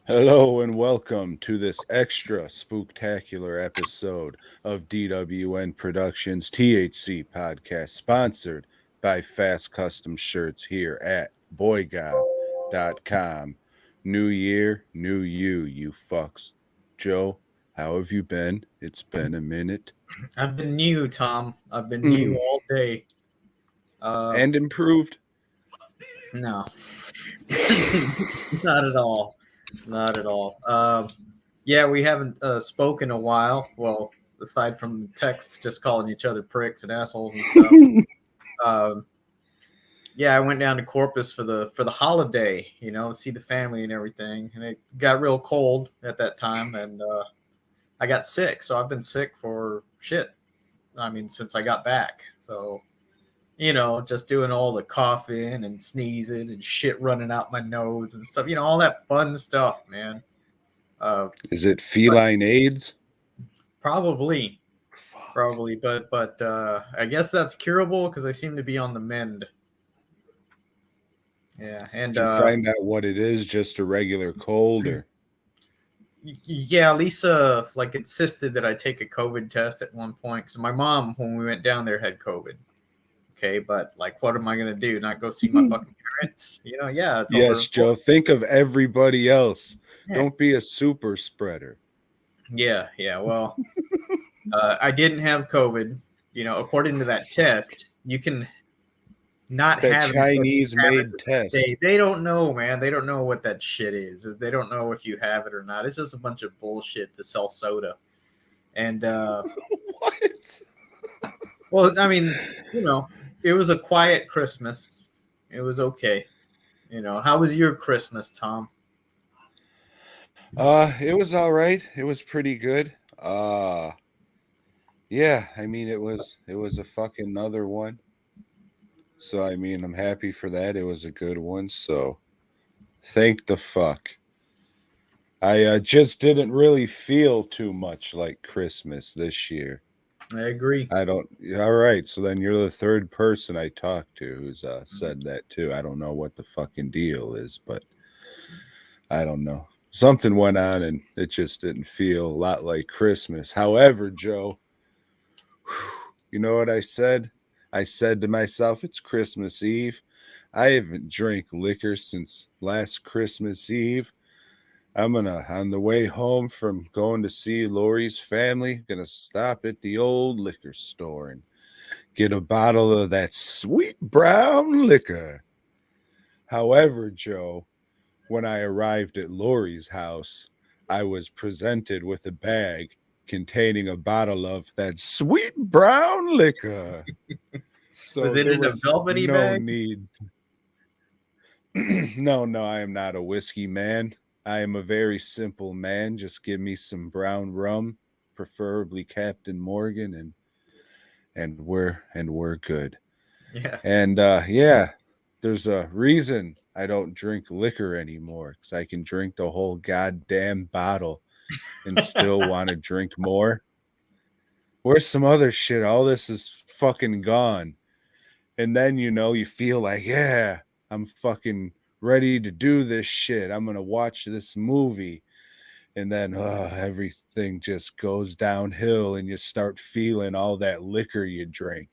Hello and welcome to this extra spooktacular episode of DWN Productions THC podcast, sponsored by Fast Custom Shirts here at BOYGOB.com. New year, new you, you fucks. Joe, how have you been? It's been a minute. I've been new, Tom. I've been new Mm. all day. Uh, And improved? no, not at all. Not at all. Yeah, we haven't spoken in a while. Well, aside from text, just calling each other pricks and assholes and stuff. Um, yeah, I went down to Corpus for the holiday. To see the family and everything. And it got real cold at that time, and I got sick. So I've been sick for shit. I mean, since I got back. So just doing all the coughing and sneezing and shit running out my nose and stuff. All that fun stuff, man. Uh, Is it but feline AIDS? probably, Fuck. probably, but I guess that's curable because I seem to be on the mend. Yeah, and Did you find out what it is? Just a regular cold or? yeah, Lisa like insisted that I take a COVID test at one point because my mom, when we went down there, had COVID. Okay, but like, what am I gonna do? Not go see my fucking parents? Yeah, it's over. Yes, Joe. Think of everybody else. Yeah, Don't be a super spreader. yeah. Well, I didn't have COVID. According to that test, you can not That have it until you Chinese have it made the next test. day. They don't know, man. They don't know what that shit is. They don't know if you have it or not. It's just a bunch of bullshit to sell soda. And What? well, I mean, you know, it was a quiet Christmas. It was okay. How was your Christmas, Tom? It was all right. It was pretty good. Yeah, I mean it was a fucking another one. So I mean I'm happy for that. It was a good one. So thank the fuck. I just didn't really feel too much like Christmas this year. I agree. I don't. All right, so then you're the third person I talked to who's said that too. I don't know what the fucking deal is, but I don't know. Something went on and it just didn't feel a lot like Christmas. However, Joe, you know what I said? I said to myself, it's Christmas Eve. I haven't drank liquor since last Christmas Eve. I'm gonna, on the way home from going to see Lori's family, gonna stop at the old liquor store and get a bottle of that sweet brown liquor. However, Joe, when I arrived at Lori's house, I was presented with a bag containing a bottle of that sweet brown liquor. Was So it there in a was velvety no bag? need. No, I am not a whiskey man. I am a very simple man. Just give me some brown rum, preferably Captain Morgan, and we're good. Yeah. And yeah, there's a reason I don't drink liquor anymore because I can drink the whole goddamn bottle and still want to drink more. Where's some other shit? All this is fucking gone. And then, you feel like, yeah, I'm fucking ready to do this shit. I'm going to watch this movie. And then everything just goes downhill and you start feeling all that liquor you drank.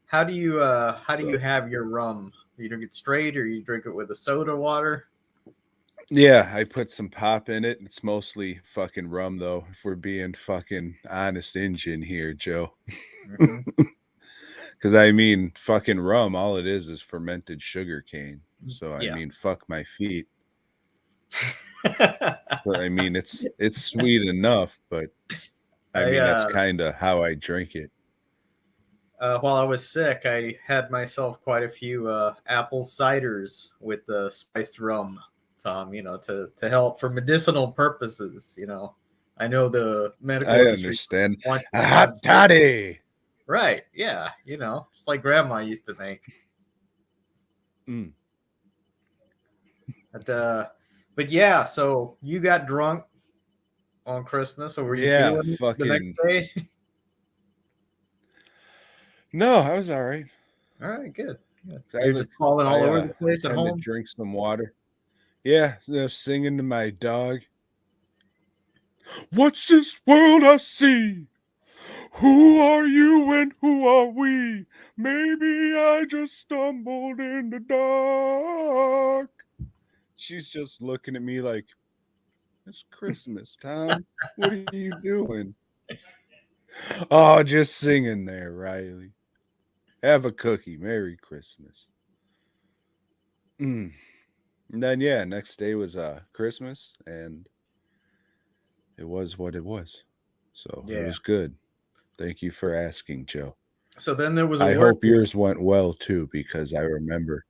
How do you So have your rum? You drink it straight or you drink it with a soda water? yeah, I put some pop in it. It's mostly fucking rum, though, if we're being fucking honest Injun here, Joe. Hmm. Because I mean, fucking rum, all it is fermented sugar cane. So I Yeah. mean, fuck my feet. So I mean, it's sweet enough, but I I mean, that's kind of how I drink it. While I was sick, I had myself quite a few apple ciders with the spiced rum, Tom. To help for medicinal purposes. I know the medical I industry understand. wants A you to have hot zero. toddy. Right? Yeah. Just like Grandma used to make. Mm. But but yeah. So you got drunk on Christmas, or were you Yeah, feeling it the next fucking. day? No, I was all All right. Good. Good. I You're was just falling all I over the place at tend to home. drink some water. Yeah, they're singing to my dog. What's this world I see? Who are you and who are we? Maybe I just stumbled in the dark. She's just looking at me like, it's Christmas, Tom. What are you doing? Oh, just singing there, Riley. Have a cookie. Merry Christmas. And then yeah, next day was Christmas, and it was what it was. So it Yeah. was good. Thank you for asking, Joe. So then there was a I work. hope yours went well too, because I remember.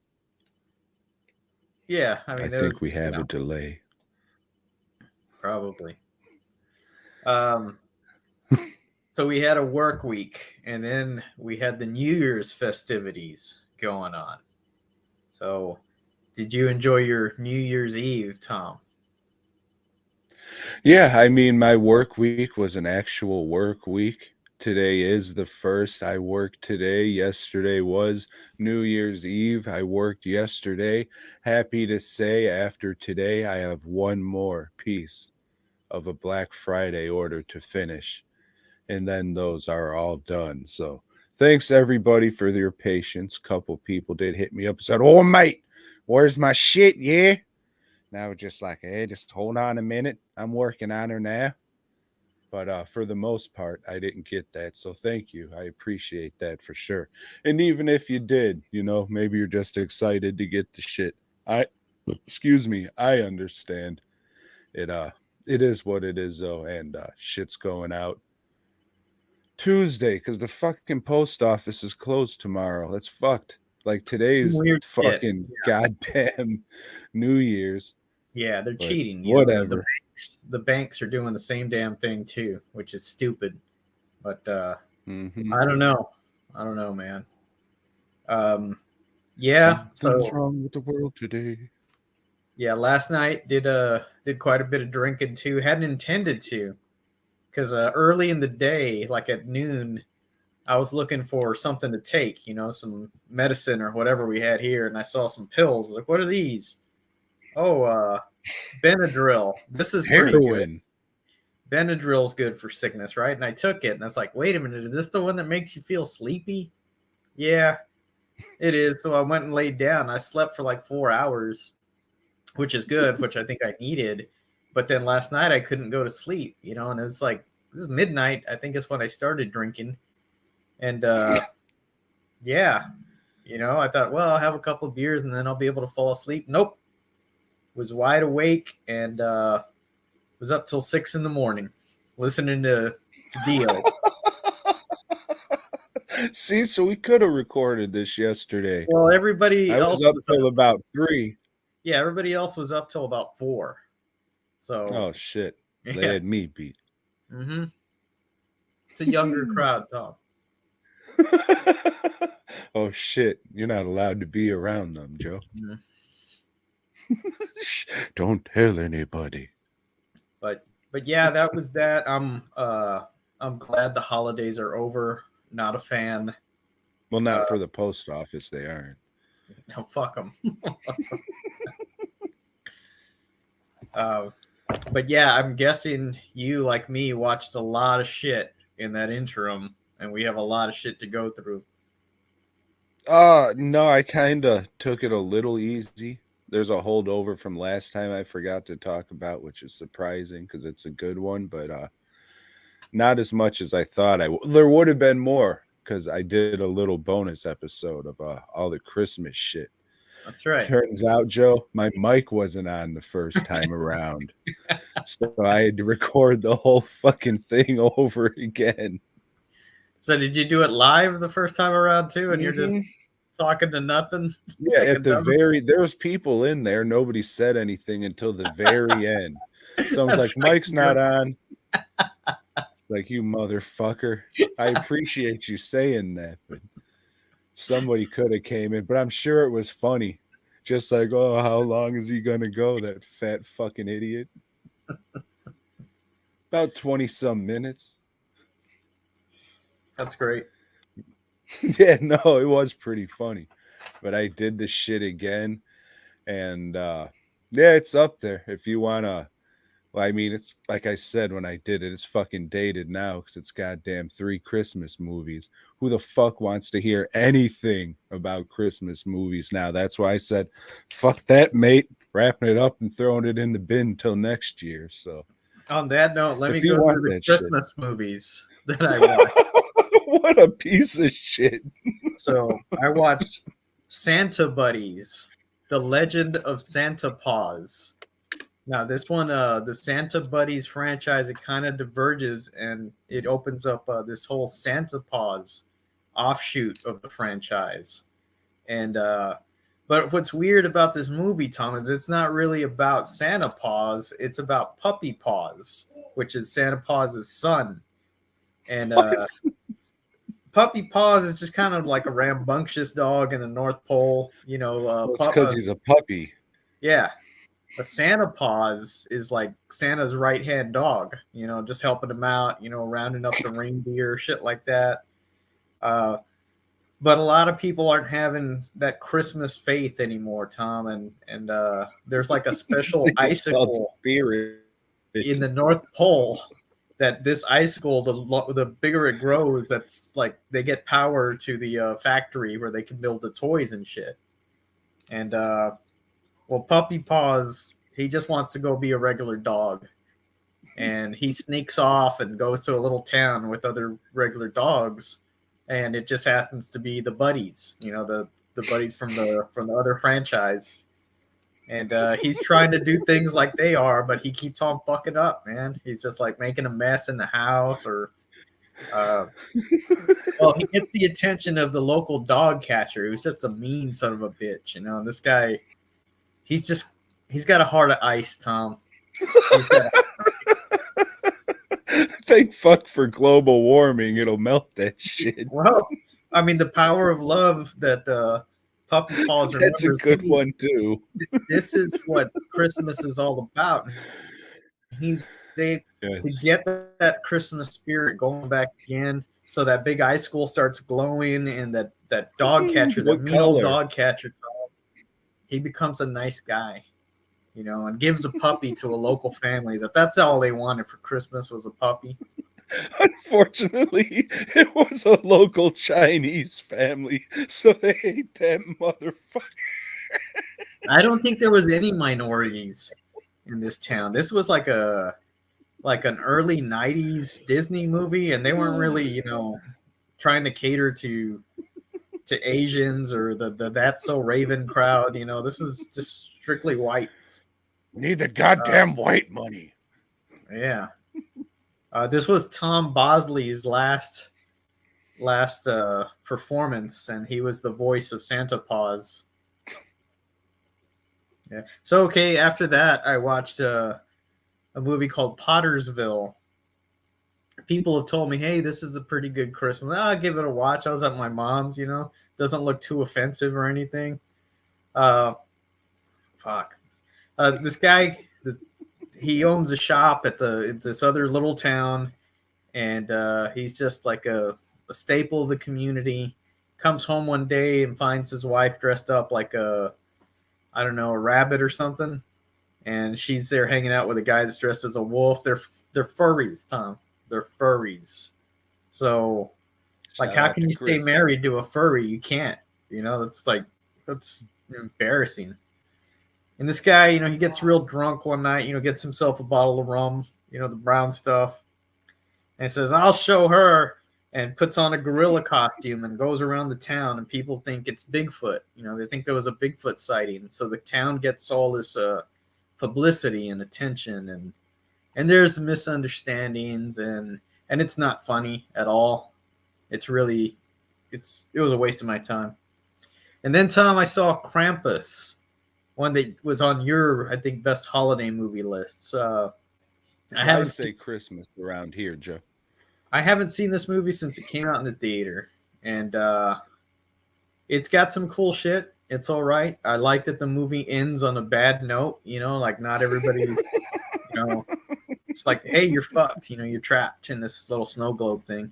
Yeah, I I mean, think we you have know, a delay. probably. Um, so we had a work week, and then we had the New Year's festivities going on. So, did you enjoy your New Year's Eve, Tom? Yeah, I mean, my work week was an actual work week. Today is the first. I worked today. Yesterday was New Year's Eve. I worked yesterday. Happy to say, after today, I have one more piece of a Black Friday order to finish, and then those are all done. So, thanks everybody for your patience. Couple people did hit me up and said, "Oh, mate, where's my shit? Yeah." And I was just like, hey, just hold on a minute. I'm working on her now. But for the most part, I didn't get that. So thank you. I appreciate that for sure. And even if you did, maybe you're just excited to get the shit. Excuse me, I understand. It is what it is though, and shit's going out Tuesday because the fucking post office is closed tomorrow. That's fucked. Like Some today's weird shit. fucking goddamn New Year's. Yeah, they're But cheating. whatever. The banks are doing the same damn thing too, which is stupid. But Mm-hmm. I don't know. I don't know, man. Yeah. Something's So wrong with the world today. yeah, last night did quite a bit of drinking too. Hadn't intended to, because early in the day, like at noon, I was looking for something to take. Some medicine or whatever we had here, and I saw some pills. I was like, what are these? Oh, Benadryl. This is pretty good. Heroin. Benadryl's good for sickness, right? And I took it, and I was like, wait a minute, is this the one that makes you feel sleepy? Yeah, it is. So I went and laid down. I slept for like 4 hours, which is good, which I think I needed. But then last night I couldn't go to sleep, and it's like this is midnight. I think is when I started drinking, and yeah, I thought, well, I'll have a couple of beers and then I'll be able to fall asleep. Nope, was wide awake and was up till 6 a.m. listening to Dio. See, so we could have recorded this yesterday. Well, everybody I else was up was till up. about 3. Yeah, everybody else was up till about 4. So Oh shit. They yeah, had me beat. mm-hmm. It's a younger crowd, Tom. Oh shit. You're not allowed to be around them, Joe. Mm-hmm. Don't tell anybody. But yeah, that was that. I'm glad the holidays are over. Not a fan. Well, not for the post office, they aren't. No, fuck them. But yeah, I'm guessing you, like me, watched a lot of shit in that interim, and we have a lot of shit to go through. No, I kind of took it a little easy. There's a holdover from last time I forgot to talk about, which is surprising because it's a good one, but not as much as I thought there would have been more because I did a little bonus episode of all the Christmas shit. That's right. Turns out, Joe, my mic wasn't on the first time around. So I had to record the whole fucking thing over again. So did you do it live the first time around too, and you're just talking to nothing? Yeah, Like at the there was people in there. Nobody said anything until the very end. Someone's like, Mike's not on. Like, you motherfucker. I appreciate you saying that, but somebody could have came in. But I'm sure it was funny. Just like, oh, how long is he gonna go? That fat fucking idiot. About 20-some minutes. That's great. Yeah, no, it was pretty funny. But I did the shit again, and Yeah, it's up there. If you wanna, well, I mean, it's like I said when I did it, it's fucking dated now because it's goddamn 3 Christmas movies. Who the fuck wants to hear anything about Christmas movies now? That's why I said, fuck that, mate. Wrapping it up and throwing it in the bin till next year. So On that note, let me if you go through want the that shit, Christmas movies that I watched. what a piece of shit. So I watched Santa Buddies, The Legend of Santa Paws. Now this one, the Santa Buddies franchise, it kind of diverges and it opens up this whole Santa Paws offshoot of the franchise. And but what's weird about this movie, Tom, is it's not really about Santa Paws. It's about Puppy Paws, which is Santa Paws' son. And What? Puppy Paws is just kind of like a rambunctious dog in the North Pole. Well, it's because he's a puppy. Yeah. But Santa Paws is like Santa's right hand dog, just helping him out, rounding up the reindeer, shit like that. But a lot of people aren't having that Christmas faith anymore, Tom. And there's like a special icicle Spirit. in the North Pole that this icicle, the bigger it grows, that's like they get power to the factory where they can build the toys and shit. And well, Puppy Paws, he just wants to go be a regular dog. And he sneaks off and goes to a little town with other regular dogs. And it just happens to be the buddies, the buddies from the other franchise. And he's trying to do things like they are, but he keeps on fucking up, man. He's just like making a mess in the house, or well, he gets the attention of the local dog catcher, who's just a mean son of a bitch. This guy, he's got a heart of ice, Tom. He's got Thank fuck for global warming. It'll melt that shit. well, I mean, the power of love that Puppy Paws remembers. That's a good one too. This is what Christmas is all about. He's able to get that Christmas spirit going back again, so that big icicle starts glowing, and that dog catcher, that mean old dog catcher, he becomes a nice guy, and gives a puppy to a local family. That's all they wanted for Christmas, was a puppy. Unfortunately, it was a local Chinese family, so they ate that motherfucker. I don't think there was any minorities in this town. This was like an early 90s Disney movie, and they weren't really, trying to cater to Asians or the That's So Raven crowd. This was just strictly whites. Need the goddamn white money. Yeah. This was Tom Bosley's last performance, and he was the voice of Santa Paws. Yeah. So okay, after that, I watched a movie called Pottersville. People have told me, "Hey, this is a pretty good Christmas. I'll give it a watch." I was at my mom's. Doesn't look too offensive or anything. This guy, he owns a shop at this other little town, and he's just like a staple of the community. Comes home one day and finds his wife dressed up like a rabbit or something, and she's there hanging out with a guy that's dressed as a wolf. They're furries, Tom. They're furries. So, like, how can you stay married to a furry? You can't. That's embarrassing. And this guy, he gets real drunk one night, gets himself a bottle of rum, the brown stuff, and says, "I'll show her," and puts on a gorilla costume and goes around the town, and people think it's Bigfoot. They think there was a Bigfoot sighting. So the town gets all this publicity and attention, and there's misunderstandings, and it's not funny at all. It was a waste of my time. And then, Tom, I saw Krampus, one that was on your, I think, best holiday movie lists. I haven't say Christmas around here, Joe. I haven't seen this movie since it came out in the theater, and it's got some cool shit. It's all right. I like that the movie ends on a bad note. Like not everybody, it's like, hey, you're fucked. You're trapped in this little snow globe thing.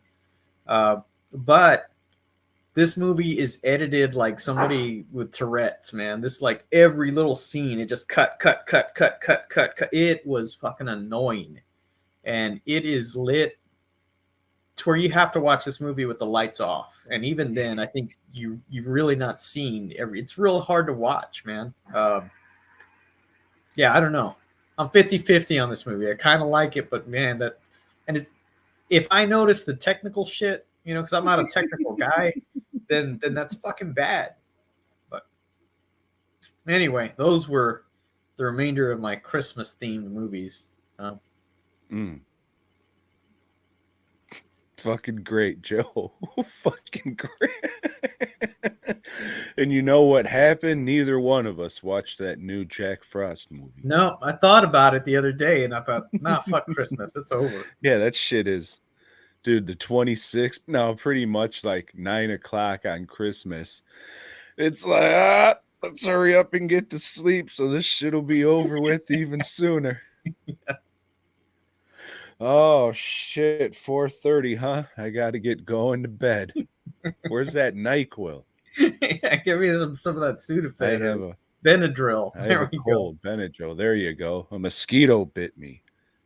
But this movie is edited like somebody with Tourette's, man. This like every little scene, it just cut. It was fucking annoying, and it is lit to where you have to watch this movie with the lights off. And even then, I think you've really not seen every. It's real hard to watch, man. Yeah, I don't know. I'm 50-50 on this movie. I kind of like it, but man, and it's if I notice the technical shit, you know, because I'm not a technical guy, then that's fucking bad. But anyway, those were the remainder of my Christmas themed movies. Fucking great, Joe. Fucking great. And you know what happened? Neither one of us watched that new Jack Frost movie. No, I thought about it the other day, and I thought, nah, fuck Christmas. It's over. Yeah, that shit is, dude, the 26th. No, pretty much like 9 o'clock on Christmas. It's like, let's hurry up and get to sleep so this shit will be over with even sooner. Yeah. Oh shit, 4:30, huh? I got to get going to bed. Where's that NyQuil? Yeah, give me some of that Sudafed. I have a Benadryl. I have a cold. Benadryl. There you go. A mosquito bit me.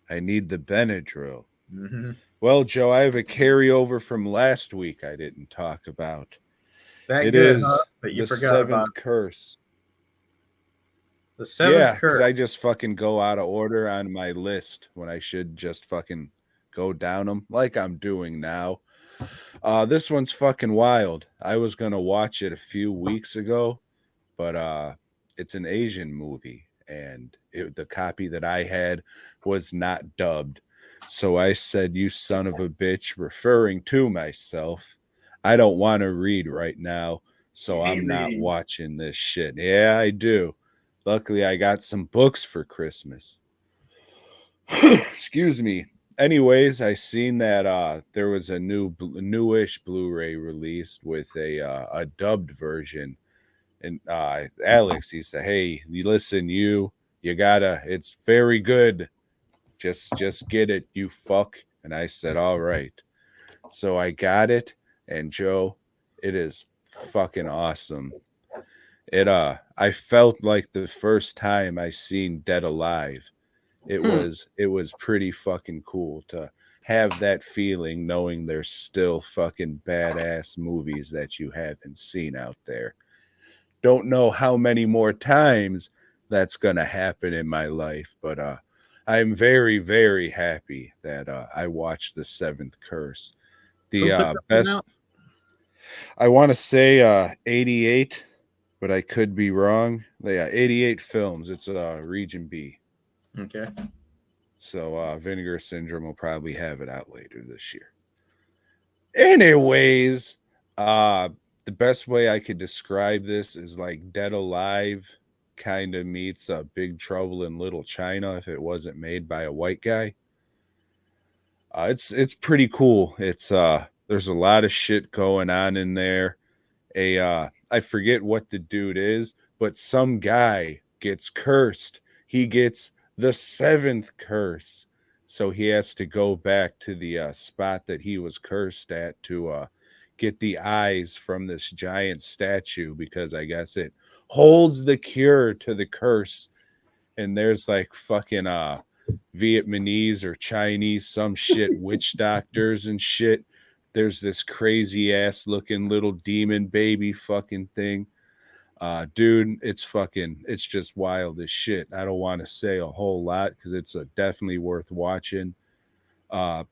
I need the Benadryl. Mm-hmm. Well, Joe, I have a carryover from last week I didn't talk about. It is but you the forgot seventh about curse. The seventh curse. Because I just fucking go out of order on my list when I should just fucking go down them like I'm doing now. This one's fucking wild. I was going to watch it a few weeks ago, but it's an Asian movie, and the copy that I had was not dubbed. So I said, you son of a bitch, referring to myself. I don't want to read right now, so I'm not watching this shit. Yeah, I do. Luckily, I got some books for Christmas. Excuse me. Anyways, I seen that there was a newish Blu-ray released with a dubbed version. And Alex, he said, "Hey, you listen, you gotta. It's very good. Just get it, you fuck." And I said, "All right." So I got it, and Joe, it is fucking awesome. I felt like the first time I seen Dead Alive. It was pretty fucking cool to have that feeling, knowing there's still fucking badass movies that you haven't seen out there. Don't know how many more times that's gonna happen in my life, but I'm very, very happy that I watched The Seventh Curse. The best, I want to say 88, but I could be wrong. Yeah, 88 films. It's Region B. Okay. So Vinegar Syndrome will probably have it out later this year. Anyways, the best way I could describe this is like Dead Alive kind of meets Big Trouble in Little China if it wasn't made by a white guy. It's pretty cool. It's there's a lot of shit going on in there. I forget what the dude is, but some guy gets cursed. He gets the seventh curse. So he has to go back to the spot that he was cursed at to get the eyes from this giant statue because I guess it holds the cure to the curse. And there's like fucking Vietnamese or Chinese, some shit, witch doctors and shit. There's this crazy ass looking little demon baby fucking thing. Dude, it's just wild as shit. I don't want to say a whole lot because it's definitely worth watching. I'm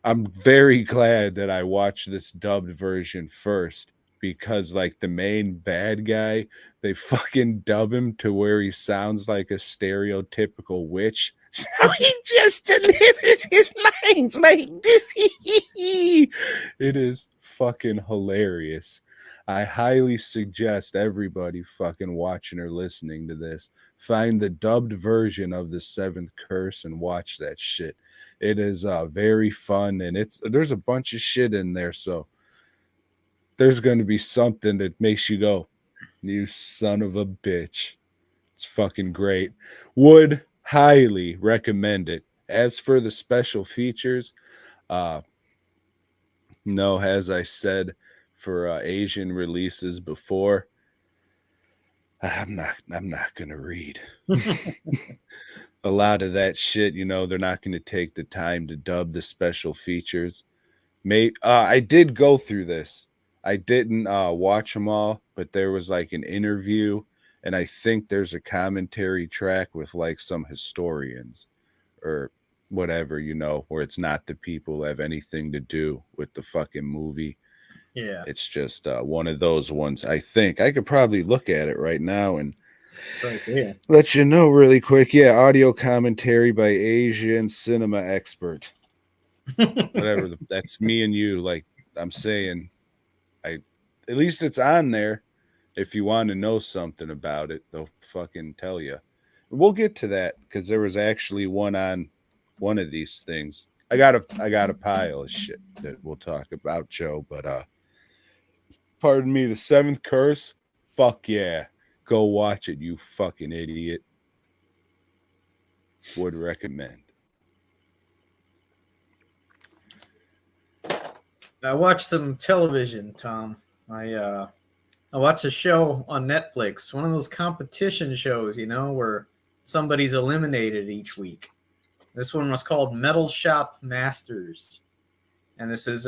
very glad that I watched this dubbed version first because like the main bad guy, they fucking dub him to where he sounds like a stereotypical witch. So he just delivers his lines like this. It is fucking hilarious. I highly suggest everybody fucking watching or listening to this find the dubbed version of The Seventh Curse and watch that shit. It is very fun, and there's a bunch of shit in there, so there's going to be something that makes you go, "You son of a bitch." It's fucking great. Would highly recommend it. As for the special features, no, as I said, for Asian releases before. I'm not gonna read a lot of that shit. You know, they're not gonna take the time to dub the special features. I did go through this. I didn't watch them all, but there was like an interview, and I think there's a commentary track with like some historians or whatever, you know, where it's not the people who have anything to do with the fucking movie. Yeah. It's just one of those ones. I think I could probably look at it right now and It's right there. let you know really quick. Yeah, audio commentary by Asian cinema expert. Whatever. That's me and you. Like I'm saying, at least it's on there. If you want to know something about it, they'll fucking tell you. We'll get to that because there was actually one on one of these things. I got a pile of shit that we'll talk about, Joe. But pardon me, the seventh curse. Fuck yeah, go watch it, you fucking idiot. Would recommend. I watched some television, Tom. I watched a show on Netflix, one of those competition shows, you know, where somebody's eliminated each week. This one was called Metal Shop Masters, and this is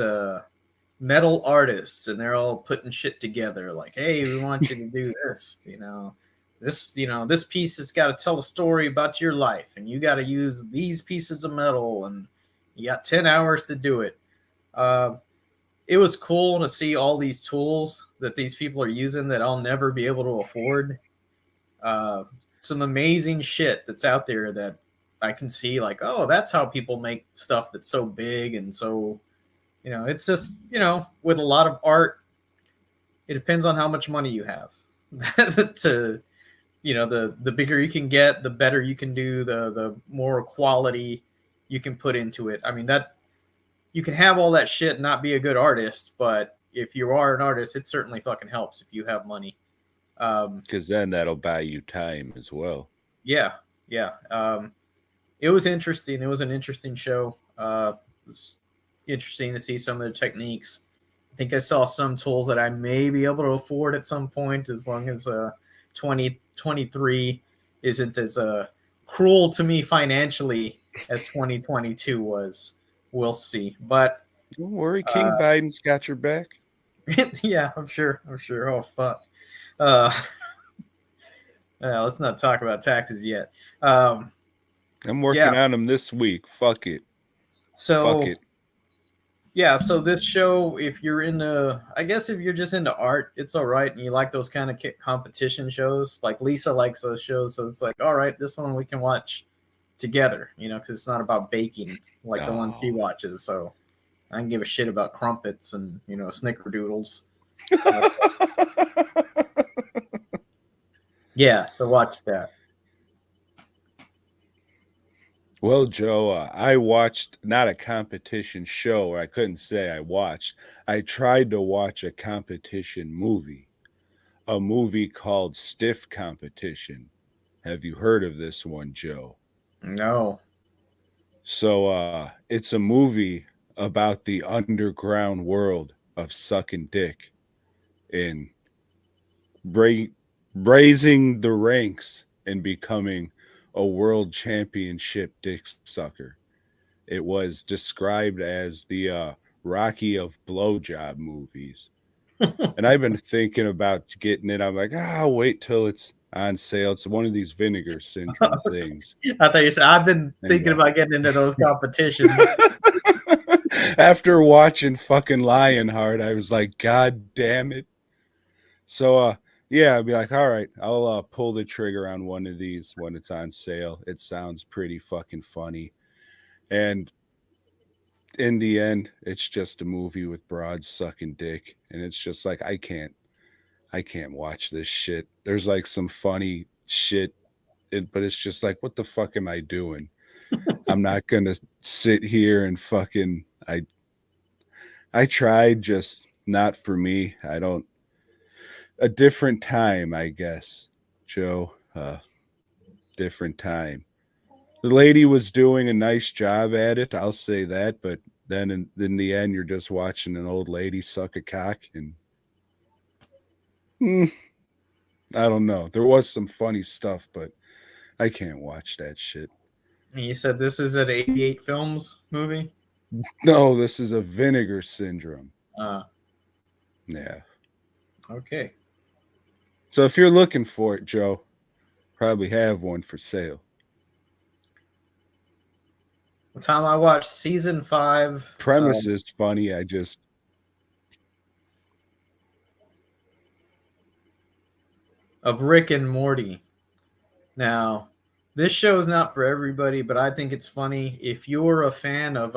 metal artists, and they're all putting shit together. Like, hey, we want you to do this, this piece has got to tell a story about your life, and you got to use these pieces of metal, and you got 10 hours to do it. It was cool to see all these tools that these people are using that I'll never be able to afford. Some amazing shit that's out there that I can see, like, oh, that's how people make stuff that's so big and so, it's just, with a lot of art, it depends on how much money you have. To, the bigger you can get, the better you can do, the more quality you can put into it. I mean, that you can have all that shit and not be a good artist, but if you are an artist, it certainly fucking helps if you have money. Because then that'll buy you time as well. Yeah. It was interesting. It was an interesting show. It was interesting to see some of the techniques. I think I saw some tools that I may be able to afford at some point, as long as 2023 isn't as cruel to me financially as 2022 was. We'll see. But don't worry, King Biden's got your back. Yeah, I'm sure. Oh, fuck. Let's not talk about taxes yet. I'm working on them this week. Fuck it. So, Fuck it. Yeah, so this show, if you're just into art, it's all right, and you like those kind of competition shows. Like Lisa likes those shows, so it's like, all right, this one we can watch together, because it's not about baking like the one she watches. So I can give a shit about crumpets and snickerdoodles. Yeah, so watch that. Well, Joe, I watched not a competition show, or I couldn't say I watched. I tried to watch a competition movie, a movie called Stiff Competition. Have you heard of this one, Joe? No. So it's a movie about the underground world of sucking dick and raising the ranks and becoming a world championship dick sucker. It was described as the Rocky of blowjob movies. And I've been thinking about getting it. I'm like, I'll wait till it's on sale. It's one of these vinegar syndrome things. I thought you said I've been thinking about getting into those competitions. After watching fucking Lionheart, I was like, God damn it. So yeah, I'd be like, all right, I'll pull the trigger on one of these when it's on sale. It sounds pretty fucking funny. And in the end, it's just a movie with broads sucking dick. And it's just like, I can't watch this shit. There's like some funny shit, but it's just like, what the fuck am I doing? I'm not going to sit here and fucking, I tried, just not for me. A different time, I guess, Joe. Different time. The lady was doing a nice job at it, I'll say that, but then in the end, you're just watching an old lady suck a cock, and I don't know. There was some funny stuff, but I can't watch that shit. And you said this is an 88 Films movie? No, this is a Vinegar Syndrome. Uh, Yeah. okay. So if you're looking for it, Joe, probably have one for sale. The time I watched season 5. Premise is funny. I just Of Rick and Morty. Now, this show is not for everybody, but I think it's funny. If you're a fan of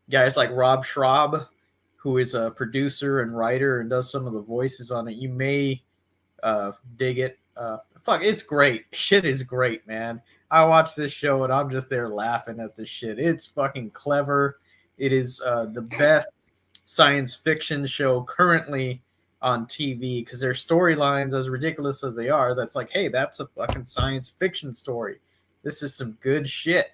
guys like Rob Schraub, who is a producer and writer and does some of the voices on it, you may dig it. Fuck, it's great. Shit is great, man. I watch this show and I'm just there laughing at this shit. It's fucking clever. It is the best science fiction show currently on TV because their storylines, as ridiculous as they are, that's like, hey, that's a fucking science fiction story. This is some good shit.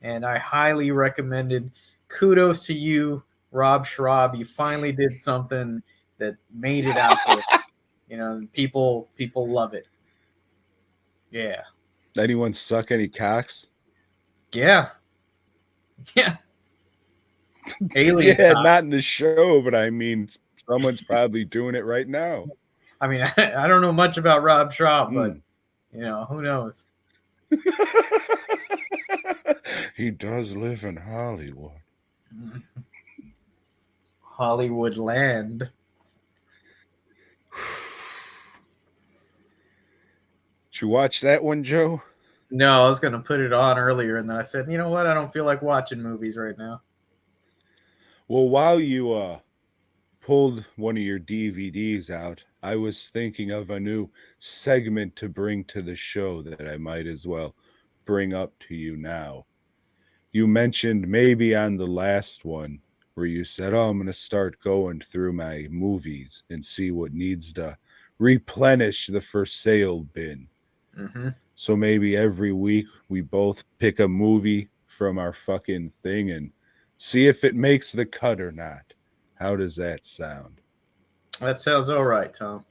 And I highly recommended. Kudos to you, Rob Schraub. You finally did something that made it out there. You know, people love it. Yeah. anyone suck any cocks? Yeah. Yeah. Alien. Yeah, not in the show, but I mean, someone's probably doing it right now. I mean, I don't know much about Rob Schraub, but you know, who knows? He does live in Hollywood. Hollywood land. Did you watch that one, Joe? No, I was gonna put it on earlier, and then I said, you know what? I don't feel like watching movies right now. Well, while you pulled one of your DVDs out, I was thinking of a new segment to bring to the show that I might as well bring up to you now. You mentioned maybe on the last one where you said, oh, I'm going to start going through my movies and see what needs to replenish the for sale bin. Mm-hmm. So maybe every week we both pick a movie from our fucking thing and see if it makes the cut or not. How does that sound? That sounds all right, Tom.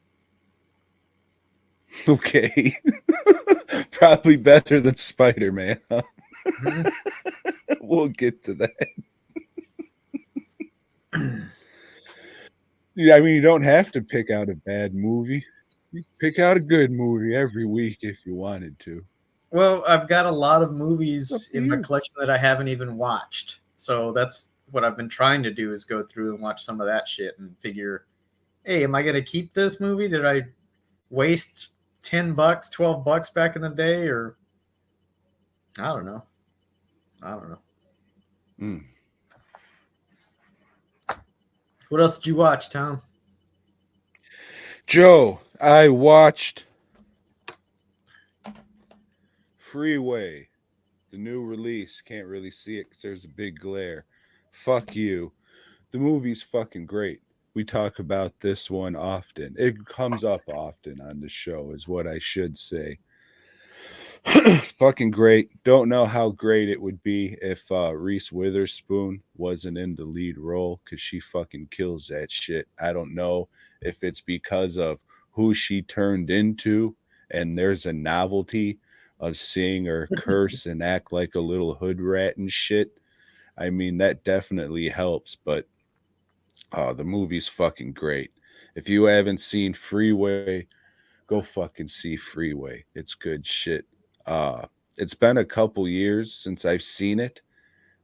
Okay. Probably better than Spider-Man, huh? Mm-hmm. We'll get to that. Yeah, I mean, you don't have to pick out a bad movie. You pick out a good movie every week if you wanted to. Well, I've got a lot of Up movies to in my you. collection that I haven't even watched. So that's what I've been trying to do is go through and watch some of that shit and figure, hey, am I going to keep this movie? Did I waste $10, $12 back in the day? Or I don't know. Mm. What else did you watch, Tom? Joe, I watched Freeway, the new release. Can't really see it because there's a big glare. Fuck you. The movie's fucking great. We talk about this one often. It comes up often on the show, is what I should say. Fucking great. Don't know how great it would be if Reese Witherspoon wasn't in the lead role because she fucking kills that shit. I don't know if it's because of who she turned into and there's a novelty of seeing her curse and act like a little hood rat and shit. I mean, that definitely helps, but the movie's fucking great. If you haven't seen Freeway, go fucking see Freeway. It's good shit. It's been a couple years since I've seen it.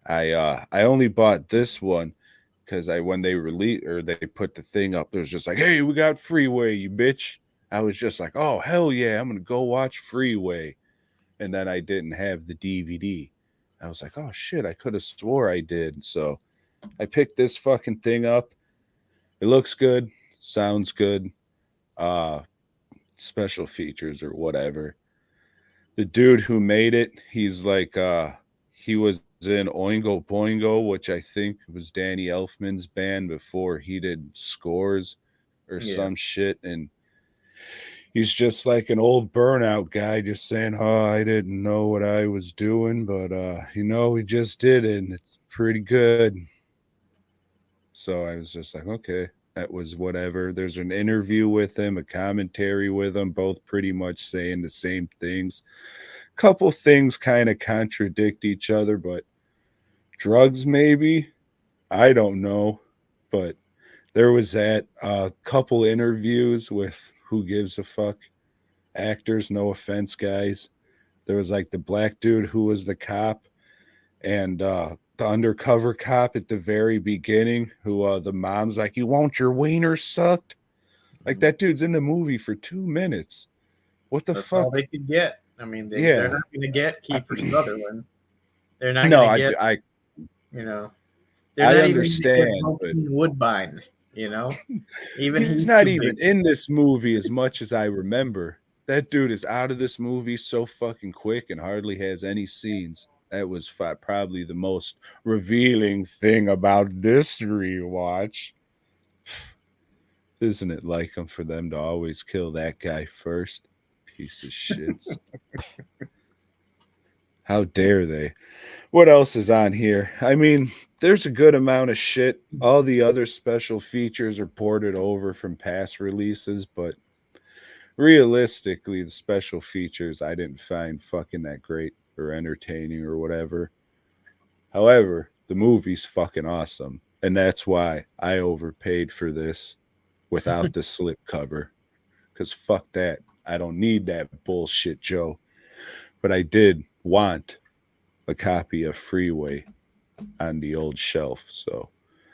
I only bought this one because I when they released or they put the thing up, it was just like, hey, we got Freeway, you bitch. I was just like, oh hell yeah, I'm gonna go watch Freeway. And then I didn't have the DVD. I was like, oh shit, I could have swore I did. So I picked this fucking thing up. It looks good, sounds good. Uh Special features or whatever. The dude who made it, he's like he was in Oingo Boingo, which I think was Danny Elfman's band before he did scores or Yeah. some shit. And he's just like an old burnout guy just saying, oh, I didn't know what I was doing, but he just did it and it's pretty good. So I was just like, okay, that was whatever. There's an interview with him, a commentary with him, both pretty much saying the same things. Couple things kind of contradict each other, but drugs maybe. I don't know. But there was that couple interviews with who gives a fuck actors, no offense, guys. There was like the black dude who was the cop and the undercover cop at the very beginning who the mom's like, you want your wiener sucked? Like that dude's in the movie for 2 minutes. What the That's all fuck? they could get. I mean, they're Yeah. not going to get Kiefer Sutherland. They're not No, going to get, I you know, they're I not even going to get understand, but Bokeem Woodbine, you know? Even he's he's not too even big. in this movie as much as I remember. That dude is out of this movie so fucking quick and hardly has any scenes. That was probably the most revealing thing about this rewatch. Isn't it like them for them to always kill that guy first? Piece of shits. How dare they? What else is on here? I mean, there's a good amount of shit. All the other special features are ported over from past releases, but realistically, the special features I didn't find fucking that great or entertaining or whatever. However, the movie's fucking awesome, and that's why I overpaid for this without the slip cover. Because fuck that. I don't need that bullshit, Joe. But I did want a copy of Freeway on the old shelf. So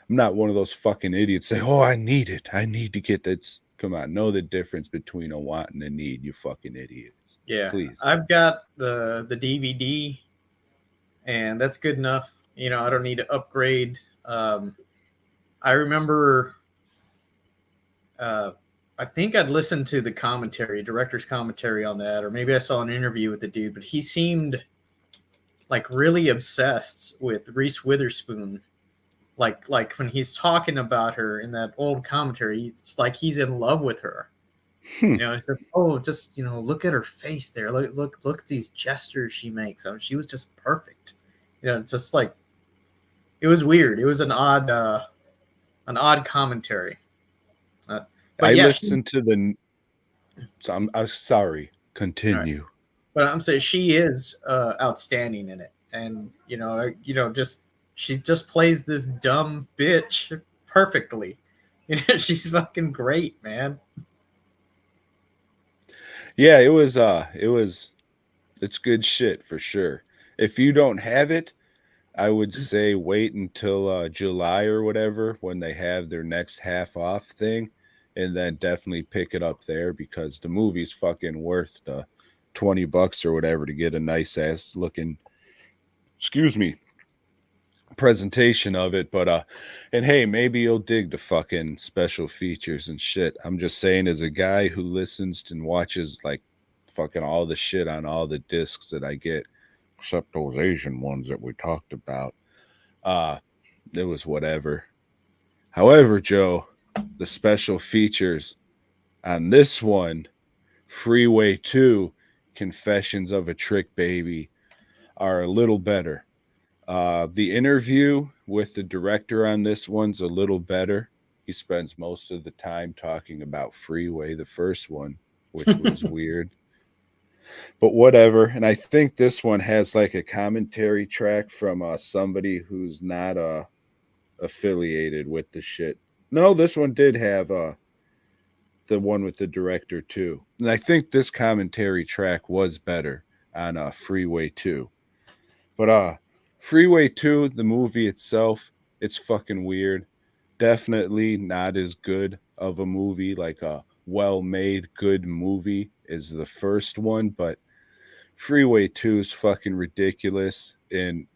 I'm not one of those fucking idiots say, oh, I need it. I need to get that. Come on, know the difference between a want and a need, you fucking idiots. Yeah. Please. I've got the DVD, and that's good enough. You know, I don't need to upgrade. I remember, uh, I think I'd listened to the commentary, director's commentary on that, or maybe I saw an interview with the dude, but he seemed like really obsessed with Reese Witherspoon. Like when he's talking about her in that old commentary, it's like he's in love with her. You know, it's just just look at her face there. Look at these gestures she makes. I mean, she was just perfect. You know, it's just like it was weird. It was an odd commentary. But I yeah, listened to the. So I'm sorry. all right. Continue. But I'm saying she is outstanding in it, and just she just plays this dumb bitch perfectly. You know, she's fucking great, man. Yeah, it's good shit for sure. If you don't have it, I would say wait until July or whatever when they have their next half off thing, and then definitely pick it up there because the movie's fucking worth the $20 or whatever to get a nice ass looking, excuse me, presentation of it. But and hey, maybe you'll dig the fucking special features and shit. I'm just saying, as a guy who listens and watches like fucking all the shit on all the discs that I get, except those Asian ones that we talked about. Uh, it was whatever. However, Joe, the special features on this one, Freeway 2, Confessions of a Trick Baby, are a little better. The interview with the director on this one's a little better. He spends most of the time talking about Freeway, the first one, which was weird. But whatever. And I think this one has like a commentary track from somebody who's not affiliated with the shit. No, this one did have the one with the director too. And I think this commentary track was better on Freeway 2. But Freeway 2, the movie itself, it's fucking weird. Definitely not as good of a movie, like a well-made good movie is the first one, but Freeway 2 is fucking ridiculous. And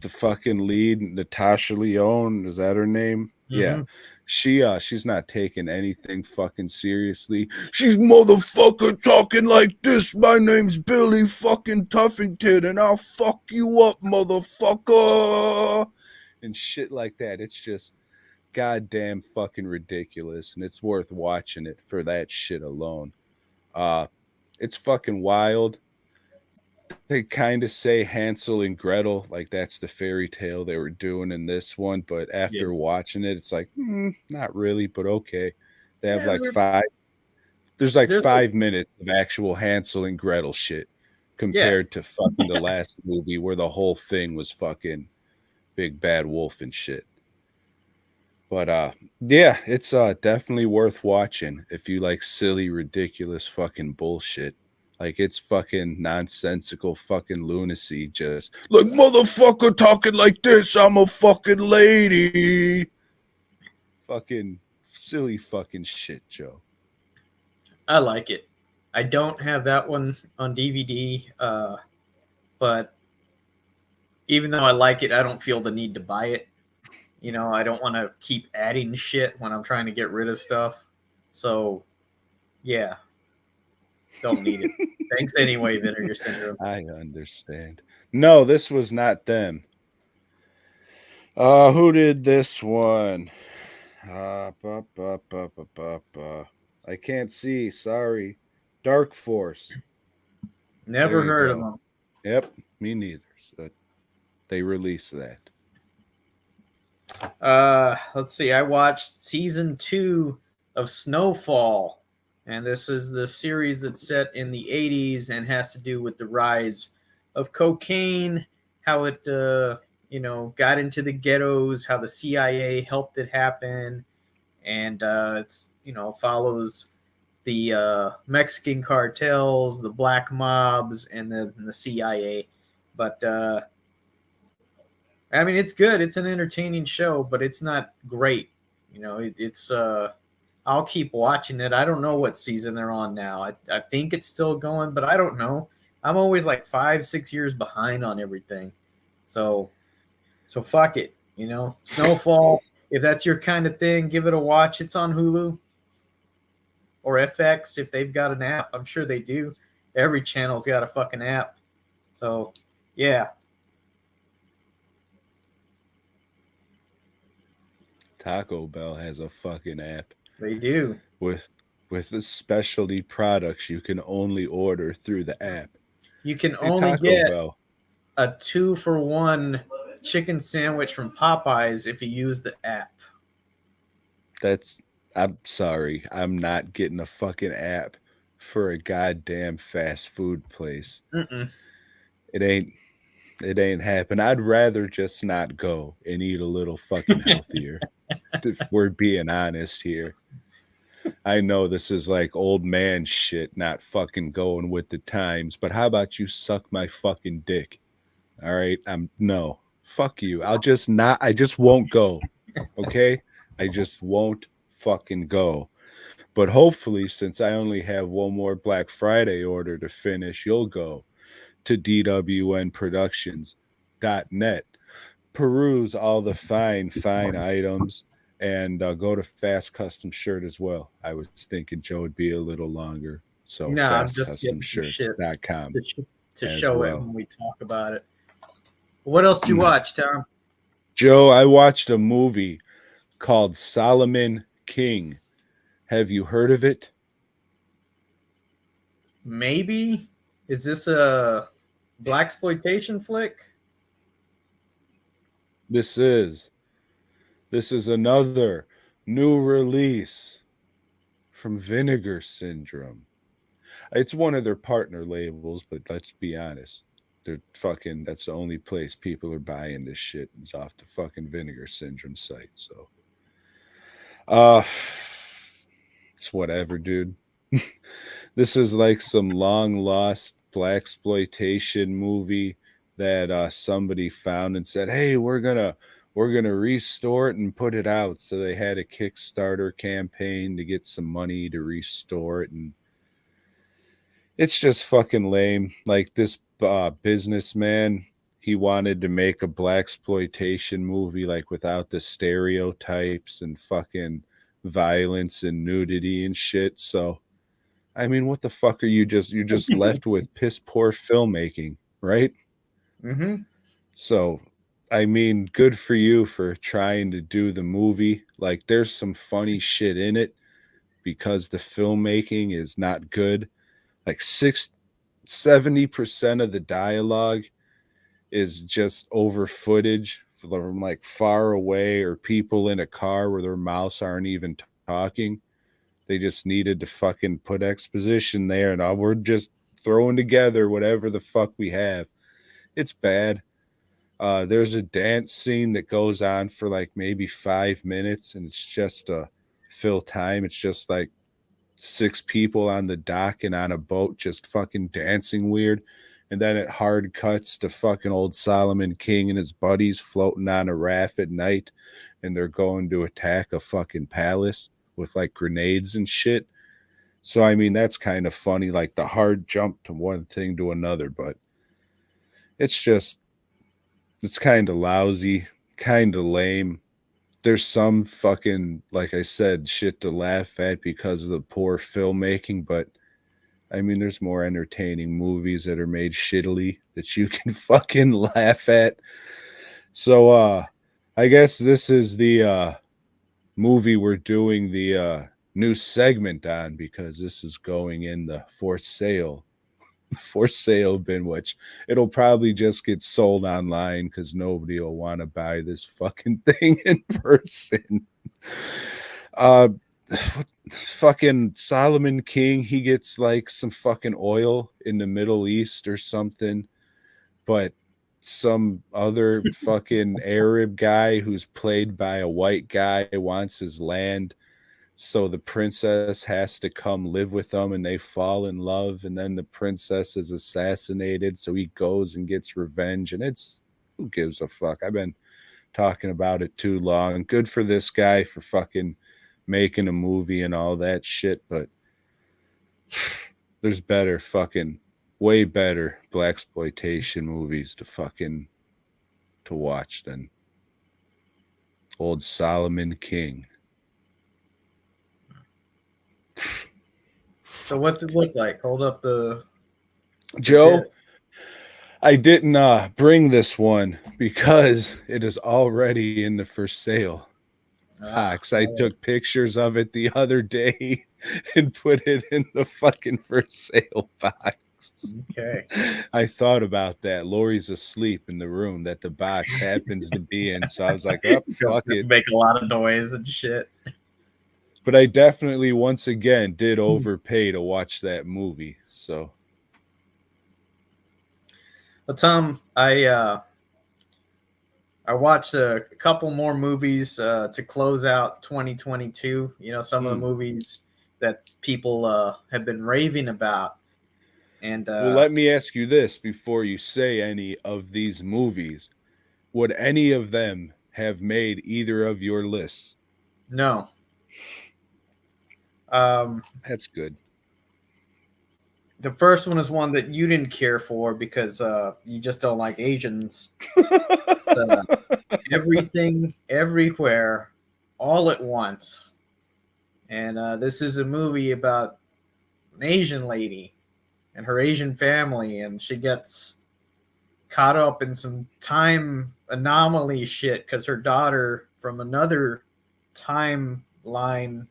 the fucking lead, Natasha Lyonne, is that her name? Yeah. Mm-hmm. She's not taking anything fucking seriously. She's motherfucker talking like this. My name's Billy fucking Tuffington and I'll fuck you up, motherfucker. And shit like that. It's just goddamn fucking ridiculous. And it's worth watching it for that shit alone. It's fucking wild. they kind of say Hansel and Gretel, like that's the fairy tale they were doing in this one. But Yeah, after watching it, it's like, not really, but okay. They have yeah like there's like there's a 5 minutes of actual Hansel and Gretel shit yeah. compared to fucking the last movie where the whole thing was fucking big bad wolf and shit. But yeah, it's definitely worth watching if you like silly, ridiculous fucking bullshit. Like it's fucking nonsensical fucking lunacy, just like motherfucker talking like this, I'm a fucking lady. Fucking silly fucking shit, Joe. I like it. I don't have that one on DVD, but even though I like it, I don't feel the need to buy it. You know, I don't want to keep adding shit when I'm trying to get rid of stuff. So, yeah, don't need it. Thanks anyway, Vinegar Syndrome. I understand. No, this was not them. Who did this one? I can't see. Sorry. Dark Force. There Never you heard of go. them. Yep, me neither. So they released that. Let's see. I watched season 2 of Snowfall, and this is the series that's set in the 80s and has to do with the rise of cocaine, how it, got into the ghettos, how the CIA helped it happen, and it's follows the Mexican cartels, the black mobs, and the CIA. But I mean, it's good. It's an entertaining show, but it's not great. It's I'll keep watching it. I don't know what season they're on now. I think it's still going, but I don't know. I'm always like 5, 6 years behind on everything. So fuck it. Snowfall. If that's your kind of thing, give it a watch. It's on Hulu or FX if they've got an app. I'm sure they do. Every channel's got a fucking app. So yeah, Taco Bell has a fucking app they do. with the specialty products you can only order through the app. You can Hey only Taco get Bell. a 2-for-1 chicken sandwich from Popeyes if you use the app. That's I'm sorry. I'm not getting a fucking app for a goddamn fast food place. Mm-mm. It ain't it ain't happen. I'd rather just not go and eat a little fucking healthier. If we're being honest here. I know this is like old man shit, not fucking going with the times, but how about you suck my fucking dick? All right. I'm no. Fuck you. I just won't go. Okay? I just won't fucking go. But hopefully, since I only have one more Black Friday order to finish, you'll go to dwnproductions.net, peruse all the fine items, and go to Fast Custom Shirt as well. I was thinking Joe would be a little longer. So No, I'm just getting some shit fastcustomshirts.com to as show it well. when we talk about it. What else did you watch, Tom? Joe, I watched a movie called Solomon King. Have you heard of it? Maybe. Is this a black exploitation flick? This is another new release from Vinegar Syndrome. It's one of their partner labels, but let's be honest. They're fucking that's the only place people are buying this shit is off the fucking Vinegar Syndrome site. So uh it's whatever, dude. This is like some long lost black exploitation movie that somebody found and said, "Hey, we're gonna restore it and put it out." So they had a Kickstarter campaign to get some money to restore it, and it's just fucking lame. Like this businessman, he wanted to make a black exploitation movie like without the stereotypes and fucking violence and nudity and shit. So I mean, what the fuck are you're just left with piss poor filmmaking, right? Mm-hmm. So, I mean, good for you for trying to do the movie. Like, there's some funny shit in it because the filmmaking is not good. Like 70% of the dialogue is just over footage from like far away or people in a car where their mouths aren't even talking. They just needed to fucking put exposition there, and we're just throwing together whatever the fuck we have. It's bad. There's a dance scene that goes on for like maybe 5 minutes, and it's just fill time. It's just like 6 people on the dock and on a boat just fucking dancing weird. And then it hard cuts to fucking old Solomon King and his buddies floating on a raft at night, and they're going to attack a fucking palace with like grenades and shit. So I mean that's kind of funny, like the hard jump to one thing to another, but it's kind of lousy, kind of lame. There's some fucking, like I said, shit to laugh at because of the poor filmmaking, but I mean, there's more entertaining movies that are made shittily that you can fucking laugh at. So, I guess this is the movie we're doing the new segment on, because this is going in the for sale bin, which it'll probably just get sold online because nobody will want to buy this fucking thing in person. Fucking Solomon King, he gets like some fucking oil in the Middle East or something, but some other fucking Arab guy who's played by a white guy wants his land. So the princess has to come live with them, and they fall in love, and then the princess is assassinated, so he goes and gets revenge. And it's, who gives a fuck? I've been talking about it too long. Good for this guy for fucking making a movie and all that shit, but there's better fucking, way better blaxploitation movies to watch than old Solomon King. So what's it look like? Hold up the Joe, disc. I didn't bring this one because it is already in the for sale box. I took pictures of it the other day and put it in the fucking for sale box. Okay. I thought about that. Lori's asleep in the room that the box happens to be in, so I was like, oh, fuck it. Make a lot of noise and shit. But I definitely, once again, did overpay to watch that movie. So, but Tom, I watched a couple more movies to close out 2022. You know, some of the movies that people have been raving about. And well, let me ask you this before you say any of these movies. Would any of them have made either of your lists? No. That's good. The first one is one that you didn't care for because you just don't like Asians. Everything, everywhere, all at once. And this is a movie about an Asian lady and her Asian family, and she gets caught up in some time anomaly shit because her daughter from another timeline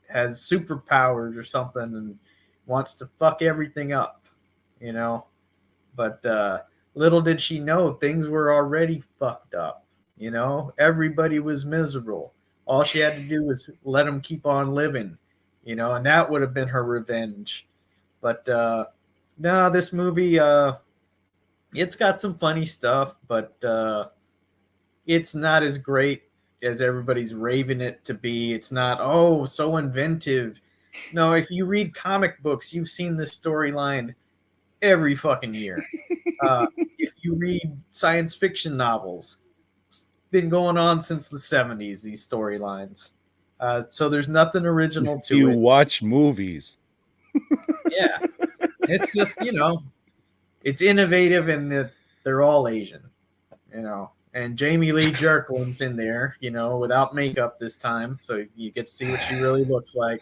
has superpowers or something and wants to fuck everything up, you know. But little did she know things were already fucked up, you know. Everybody was miserable. All she had to do was let them keep on living, you know, and that would have been her revenge. But no, this movie, it's got some funny stuff, but it's not as great as everybody's raving it to be. It's not, oh, so inventive. No, if you read comic books, you've seen this storyline every fucking year. If you read science fiction novels, it's been going on since the 70s, these storylines. So there's nothing original to You it. watch movies. Yeah. It's just, you know, it's innovative and that they're all Asian, you know. And Jamie Lee Jerklin's in there, you know, without makeup this time, so you get to see what she really looks like.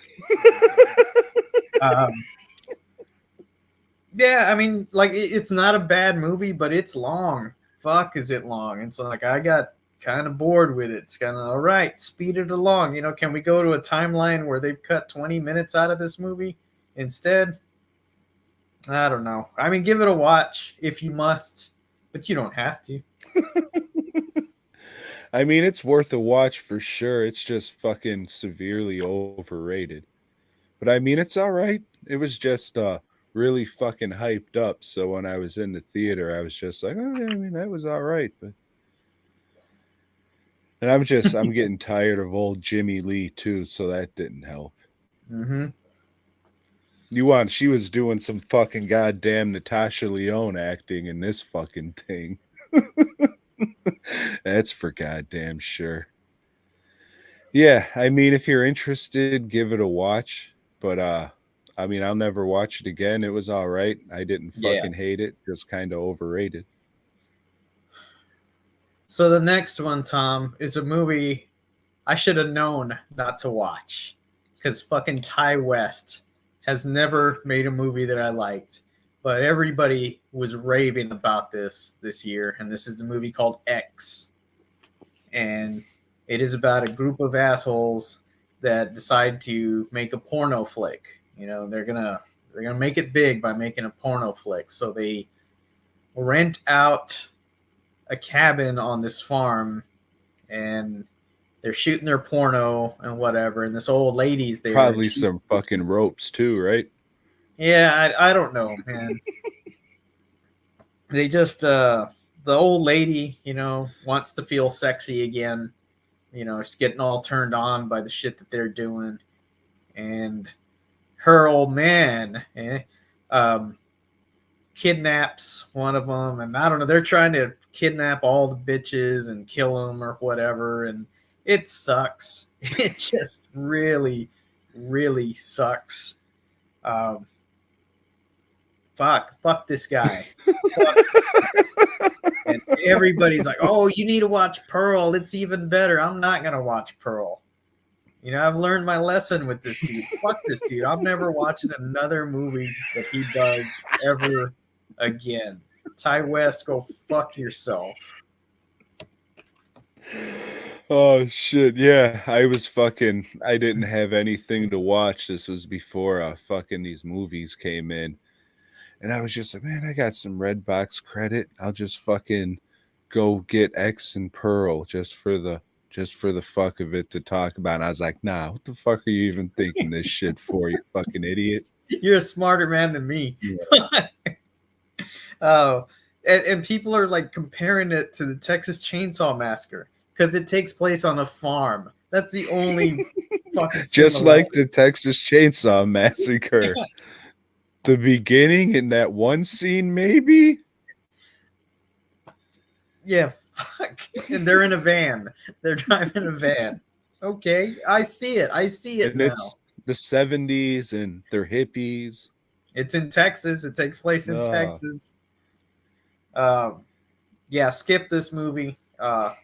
Yeah, I mean, like it's not a bad movie, but it's long. Fuck, is it long? It's like I got kind of bored with it. It's kind of all right, speed it along. You know, can we go to a timeline where they've cut 20 minutes out of this movie instead? I don't know. I mean, give it a watch if you must, but you don't have to. I mean, it's worth a watch for sure. It's just fucking severely overrated. But I mean, it's all right. It was just really fucking hyped up. So when I was in the theater, I was just like, oh, yeah, I mean, that was all right. But and I'm getting tired of old Jimmy Lee too, so that didn't help. Mm-hmm. She was doing some fucking goddamn Natasha Lyonne acting in this fucking thing. That's for goddamn sure. Yeah, I mean, if you're interested, give it a watch. But I mean, I'll never watch it again. It was all right. I didn't Yeah. fucking hate it. Just kind of overrated. So the next one, Tom, is a movie I should have known not to watch because fucking Ty West has never made a movie that I liked, but everybody was raving about this year, and this is the movie called X, and it is about a group of assholes that decide to make a porno flick. You know, they're gonna make it big by making a porno flick. So they rent out a cabin on this farm, and they're shooting their porno and whatever. And this old lady's there, and Probably she's some fucking ropes too, right? yeah, I don't know, man. They just the old lady, you know, wants to feel sexy again. You know, she's getting all turned on by the shit that they're doing, and her old man um, kidnaps one of them, and I don't know. They're trying to kidnap all the bitches and kill them or whatever, and it sucks. It just really, really sucks. Um, fuck this guy. Fuck. And everybody's like, "Oh, you need to watch Pearl. It's even better." I'm not gonna watch Pearl. You know, I've learned my lesson with this dude. Fuck this dude. I'm never watching another movie that he does ever again. Ty West, go fuck yourself. Oh shit, yeah. I didn't have anything to watch. This was before fucking these movies came in. And I was just like, man, I got some Redbox credit. I'll just fucking go get X and Pearl just for the fuck of it to talk about. And I was like, nah, what the fuck are you even thinking this shit for, you fucking idiot? You're a smarter man than me. Yeah. Oh, and people are like comparing it to the Texas Chainsaw Massacre because it takes place on a farm. That's the only fucking Just like similarity. the Texas Chainsaw Massacre. Yeah. The beginning in that one scene, maybe? Yeah, fuck. And they're in a van. They're driving a van. Okay, I see it. I see it And it's now. the 70s and they're hippies. It's in Texas. It takes place in Oh. Texas. Um, yeah, skip this movie.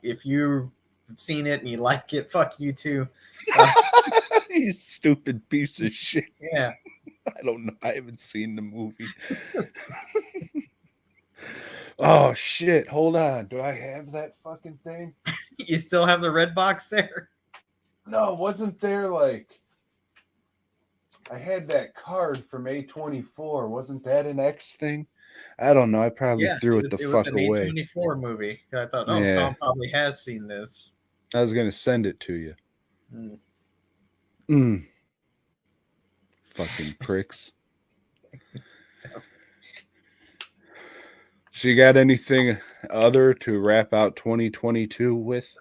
If you've seen it and you like it, fuck you too. You stupid piece of shit. Yeah, I don't know. I haven't seen the movie. Oh shit. Hold on. Do I have that fucking thing? you still have the red box there. No, wasn't there like I had that card from A24. Wasn't that an X thing? I don't know. I probably Yeah, threw it the it was fuck an away. A24 movie. I thought, oh, Yeah. Tom probably has seen this. I was gonna send it to you. Mm. Fucking pricks. So you got anything other to wrap out 2022 with?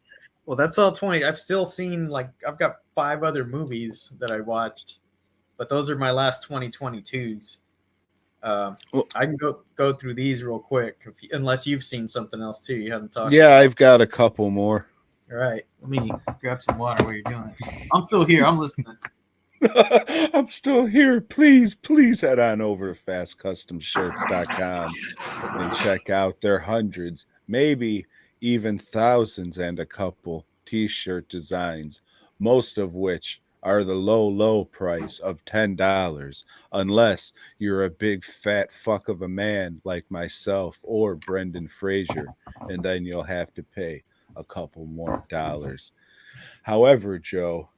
Well, that's all 20. I've still seen like I've got 5 other movies that I watched, but those are my last 2022s. Well, I can go through these real quick, unless you've seen something else too. You haven't talked. yeah, I've got a couple more. All right, let me grab some water while you're doing it. I'm still here. I'm listening. I'm still here. Please head on over to fastcustomshirts.com and check out their hundreds, maybe even thousands and a couple t-shirt designs, most of which are the low price of $10, unless you're a big fat fuck of a man like myself or Brendan Fraser, and then you'll have to pay a couple more dollars. However, Joe,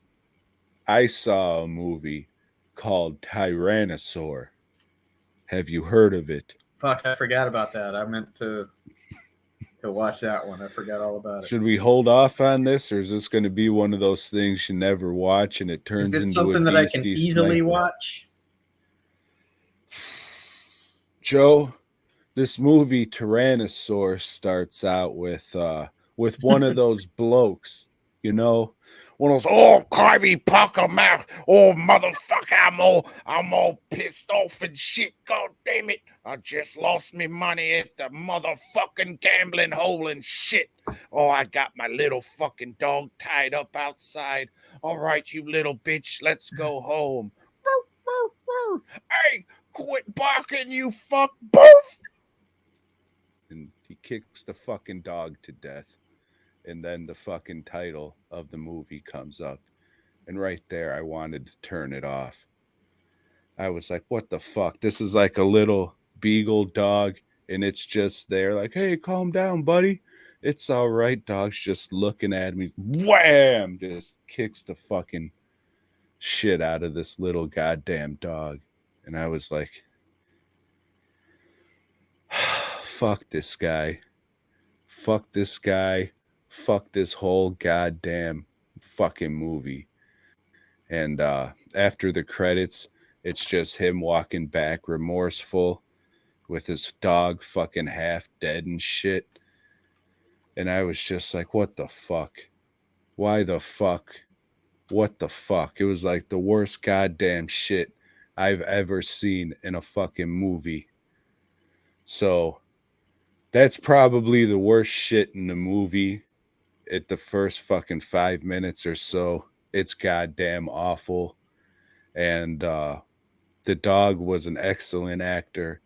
I saw a movie called Tyrannosaur. Have you heard of it? Fuck, I forgot about that. I meant to watch that one. I forgot all about it. Should we hold off on this, or is this going to be one of those things you never watch and it Is turns it into a something that I can beastie easily sniper? watch? Joe, this movie Tyrannosaur starts out with one of those blokes, you know, one of those carby pucker mouth, motherfucker, I'm all pissed off and shit. God damn it. I just lost me money at the motherfucking gambling hole and shit. Oh, I got my little fucking dog tied up outside. All right, you little bitch, let's go home. Hey, quit barking, you fuck. Boof! And he kicks the fucking dog to death. And then the fucking title of the movie comes up. And right there, I wanted to turn it off. I was like, what the fuck? This is like a little beagle dog, and it's just there, like, hey, calm down, buddy. It's all right. Dog's just looking at me. Wham! Just kicks the fucking shit out of this little goddamn dog. And I was like, fuck this guy. Fuck this guy. Fuck this whole goddamn fucking movie. And after the credits, it's just him walking back remorseful with his dog fucking half dead and shit. And I was just like, what the fuck? Why the fuck? What the fuck? It was like the worst goddamn shit I've ever seen in a fucking movie. So that's probably the worst shit in the movie at the first fucking 5 minutes or so. It's goddamn awful. And the dog was an excellent actor.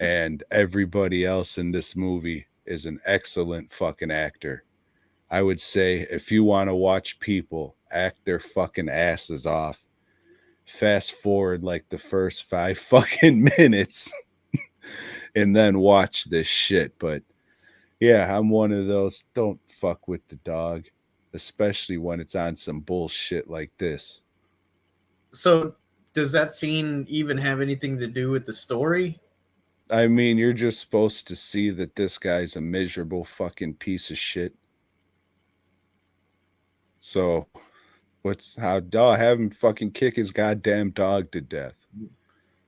And everybody else in this movie is an excellent fucking actor. I would say if you want to watch people act their fucking asses off, fast forward like the first 5 fucking minutes and then watch this shit. But yeah, I'm one of those. Don't fuck with the dog, especially when it's on some bullshit like this. So, does that scene even have anything to do with the story? I mean, you're just supposed to see that this guy's a miserable fucking piece of shit. So, I'll have him fucking kick his goddamn dog to death.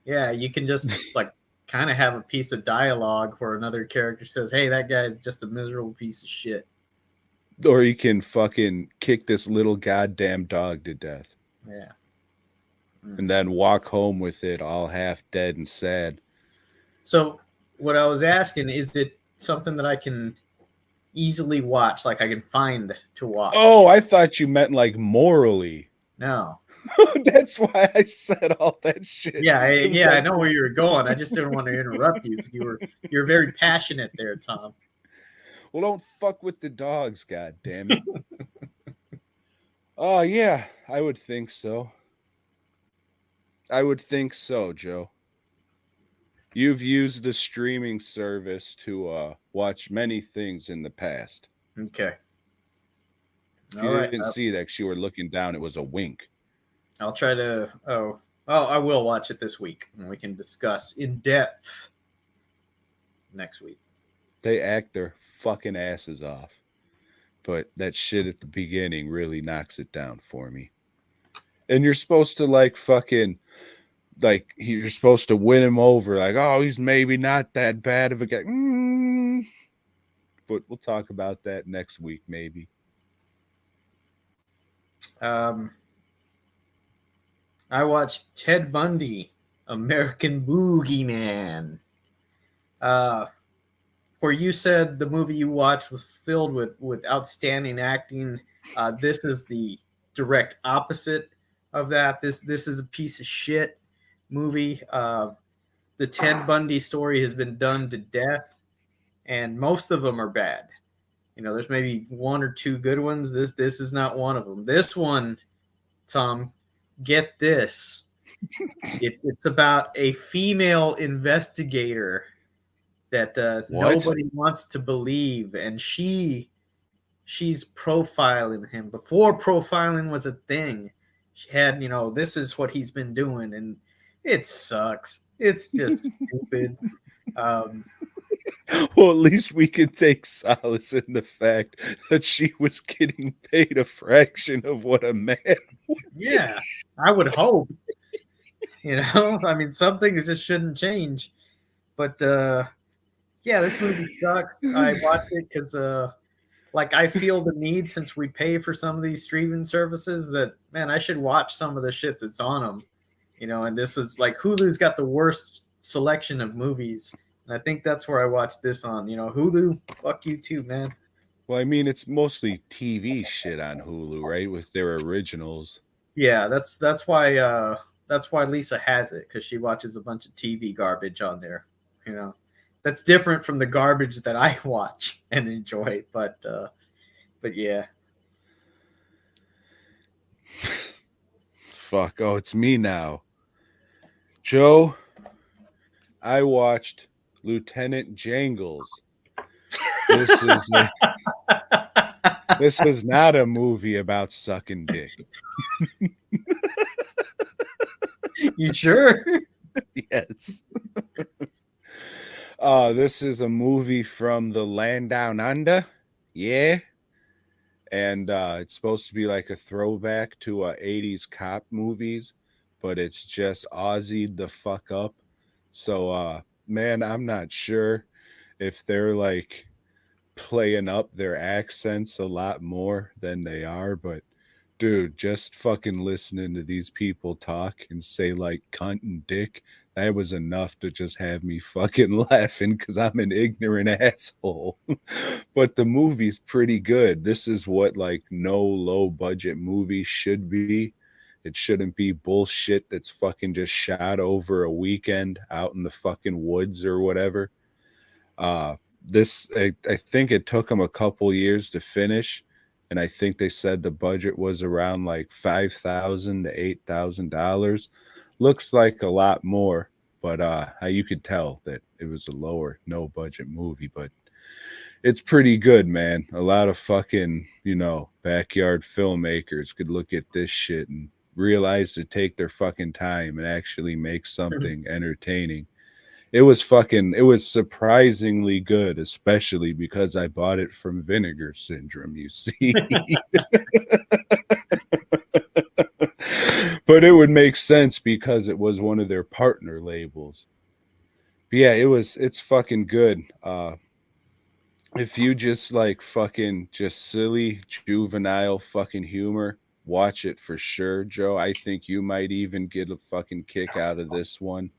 Yeah, you can just like kind of have a piece of dialogue where another character says, "Hey, that guy's just a miserable piece of shit." Or you can fucking kick this little goddamn dog to death. Yeah. And then walk home with it all half dead and sad. So, what I was asking, is it something that I can easily watch, like I can find to watch? Oh, I thought you meant like morally. No. That's why I said all that shit. Yeah, Like, I know where you were going. I just didn't want to interrupt you because you're very passionate there, Tom. well, don't fuck with the dogs, god damn it. Oh yeah, I would think so. I would think so, Joe. You've used the streaming service to watch many things in the past. Okay. If you All right. didn't see that, 'cause you were looking down, it was a wink. I'll try to. Oh, I will watch it this week, and we can discuss in depth next week. They act their fucking asses off. But that shit at the beginning really knocks it down for me. And you're supposed to like fucking like you're supposed to win him over, like, oh, he's maybe not that bad of a guy. But we'll talk about that next week, maybe. I watched Ted Bundy, American Boogeyman. Where you said the movie you watched was filled with outstanding acting. This is the direct opposite of that. This is a piece of shit movie. The Ted Bundy story has been done to death, and most of them are bad. You know, there's maybe one or two good ones. This is not one of them. This one, Tom, get this. It's about a female investigator that nobody wants to believe, and she's profiling him before profiling was a thing. She had, this is what he's been doing, and it sucks. It's just stupid. Um, Well, at least we can take solace in the fact that she was getting paid a fraction of what a man would. yeah, I would hope. I mean, some things just shouldn't change. But yeah, this movie sucks. I watched it because like I feel the need since we pay for some of these streaming services that man, I should watch some of the shit that's on them. And this is like Hulu's got the worst selection of movies. And I think that's where I watched this on. Hulu, fuck you too, man. Well, I mean, it's mostly TV shit on Hulu, right? With their originals. Yeah, that's why Lisa has it because she watches a bunch of TV garbage on there. That's different from the garbage that I watch and enjoy. But yeah, Fuck. Oh, it's me now. Joe, I watched Lieutenant Jangles. This is not a movie about sucking dick. you sure? Yes. This is a movie from the land down under. Yeah. And it's supposed to be like a throwback to 80s cop movies, but it's just Aussied the fuck up. So man, I'm not sure if they're like playing up their accents a lot more than they are, but dude, just fucking listening to these people talk and say like cunt and dick, that was enough to just have me fucking laughing because I'm an ignorant asshole. But the movie's pretty good. This is what like no low budget movie should be. It shouldn't be bullshit that's fucking just shot over a weekend out in the fucking woods or whatever. I think it took them a couple years to finish, and I think they said the budget was around like $5,000 to $8,000. Looks like a lot more, but you could tell that it was a lower no budget movie, but it's pretty good, man. A lot of fucking backyard filmmakers could look at this shit and realize to take their fucking time and actually make something entertaining. It was surprisingly good, especially because I bought it from Vinegar Syndrome, you see. But it would make sense because it was one of their partner labels. But yeah, it's fucking good. If you just like fucking just silly juvenile fucking humor, watch it for sure, Joe. I think you might even get a fucking kick out of this one.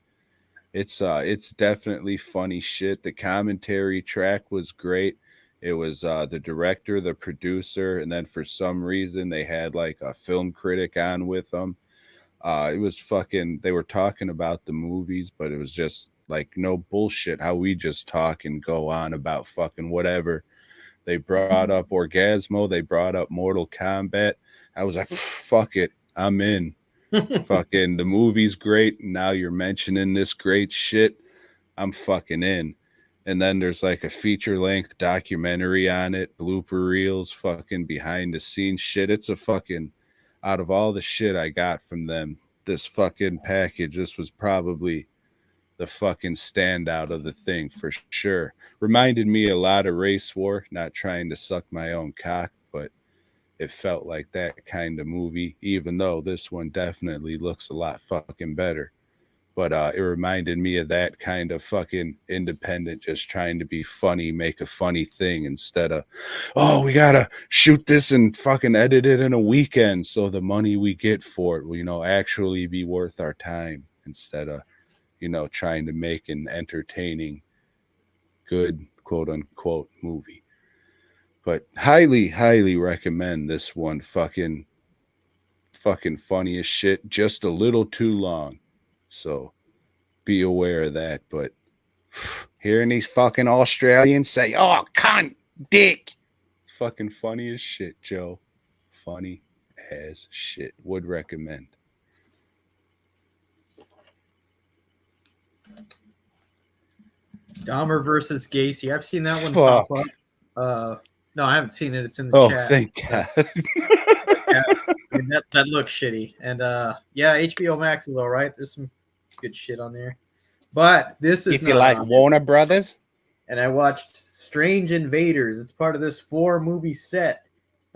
It's definitely funny shit. The commentary track was great. It was the director, the producer, and then for some reason they had like a film critic on with them. It was fucking they were talking about the movies, but it was just like no bullshit how we just talk and go on about fucking whatever. They brought up Orgasmo, they brought up Mortal Kombat. I was like, fuck it, I'm in. Fucking the movie's great. Now you're mentioning this great shit. I'm fucking in. And then there's like a feature length documentary on it, blooper reels, fucking behind the scenes shit. It's a fucking out of all the shit I got from them, this fucking package, this was probably the fucking standout of the thing for sure. Reminded me a lot of Race War, not trying to suck my own cock, but it felt like that kind of movie, even though this one definitely looks a lot fucking better. But it reminded me of that kind of fucking independent, just trying to be funny, make a funny thing instead of, oh, we gotta shoot this and fucking edit it in a weekend so the money we get for it will, actually be worth our time instead of, trying to make an entertaining, good quote unquote movie. But highly, highly recommend this one. Fucking funny as shit. Just a little too long. So be aware of that. But hearing these fucking Australians say, oh, cunt, dick. Fucking funny as shit, Joe. Funny as shit. Would recommend. Dahmer versus Gacy. I've seen that one Fuck. pop up. No, I haven't seen it. It's in the chat. Oh, thank God. Yeah, I mean, that looks shitty. And yeah, HBO Max is all right. There's some good shit on there. But this is If you not like on. Warner Brothers, And I watched Strange Invaders. It's part of this 4-movie set.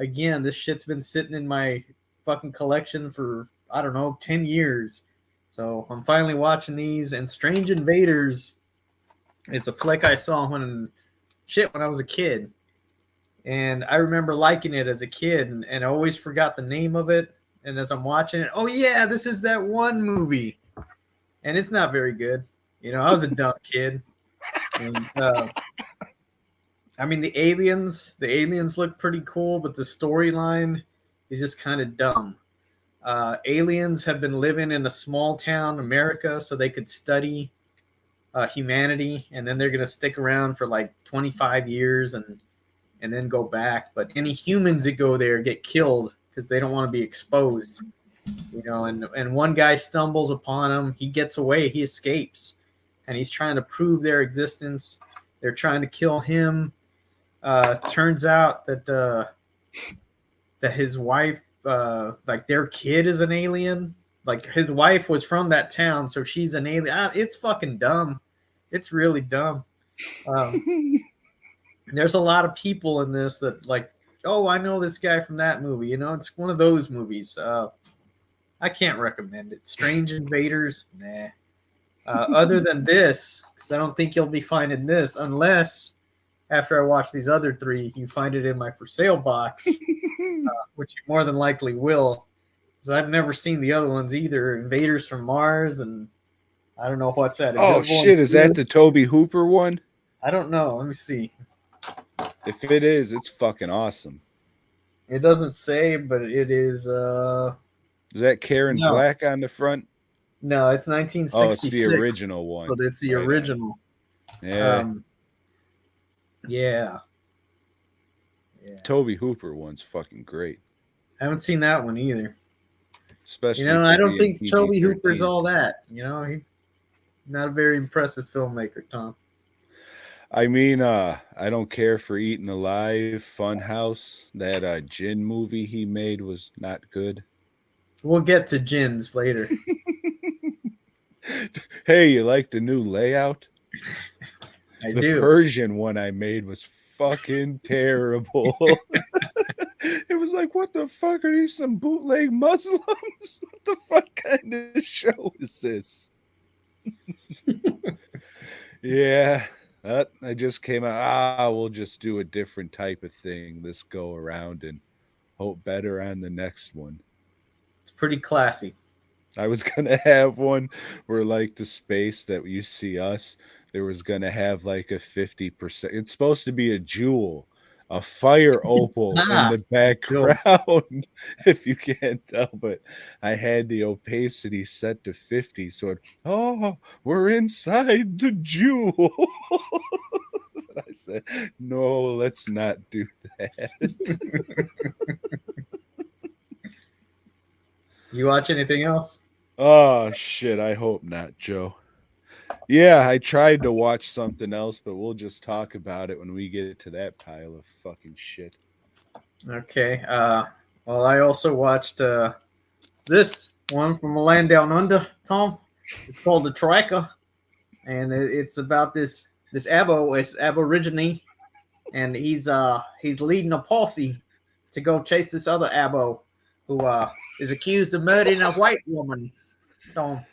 Again, this shit's been sitting in my fucking collection for, I don't know, 10 years. So I'm finally watching these. And Strange Invaders is a flick I saw when I was a kid. And I remember liking it as a kid, and I always forgot the name of it. And as I'm watching it, oh yeah, this is that one movie. And it's not very good. You know, I was a dumb kid. And I mean, the aliens look pretty cool, but the storyline is just kind of dumb. Aliens have been living in a small town, America, so they could study humanity, and then they're gonna stick around for like 25 years and then go back. But any humans that go there get killed because they don't want to be exposed. You know, and one guy stumbles upon him. He gets away. He escapes, and he's trying to prove their existence. They're trying to kill him. Turns out that his wife, like their kid, is an alien. Like his wife was from that town, so she's an alien. It's fucking dumb. It's really dumb. There's a lot of people in this that like, oh, I know this guy from that movie. You know, it's one of those movies. I can't recommend it. Strange Invaders, nah. Other than this, because I don't think you'll be finding this unless after I watch these other 3, you find it in my for sale box, which you more than likely will, because I've never seen the other ones either. Invaders from Mars, and I don't know what's that. oh shit, is that the Toby Hooper one? I don't know. Let me see. If it is, it's fucking awesome. It doesn't say, but it is. Is that Karen Black on the front? No, it's 1966. Oh, it's the original one. So it's the original. Yeah. Yeah. Toby Hooper one's fucking great. I haven't seen that one either. Especially, I don't think PG-13. Toby Hooper's all that. He's not a very impressive filmmaker, Tom. I mean, I don't care for Eaten Alive, Funhouse. That Jin movie he made was not good. We'll get to Jins later. Hey, you like the new layout? I the do. The Persian one I made was fucking terrible. It was like, what the fuck? Are these some bootleg Muslims? What the fuck kind of show is this? Yeah. I just came out. We'll just do a different type of thing this go around and hope better on the next one. It's pretty classy. I was gonna have one where like the space that you see us, there was gonna have like a 50%. It's supposed to be a jewel, a fire opal in the background, if you can't tell, but I had the opacity set to 50, so we're inside the jewel. I said, no, let's not do that. You watch anything else? Oh shit, I hope not, Joe. Yeah, I tried to watch something else, but we'll just talk about it when we get to that pile of fucking shit. Okay. Well, I also watched this one from the land down under, Tom. It's called The Tracker, and it's about this Aborigine, and he's leading a posse to go chase this other Abo who is accused of murdering a white woman. Tom.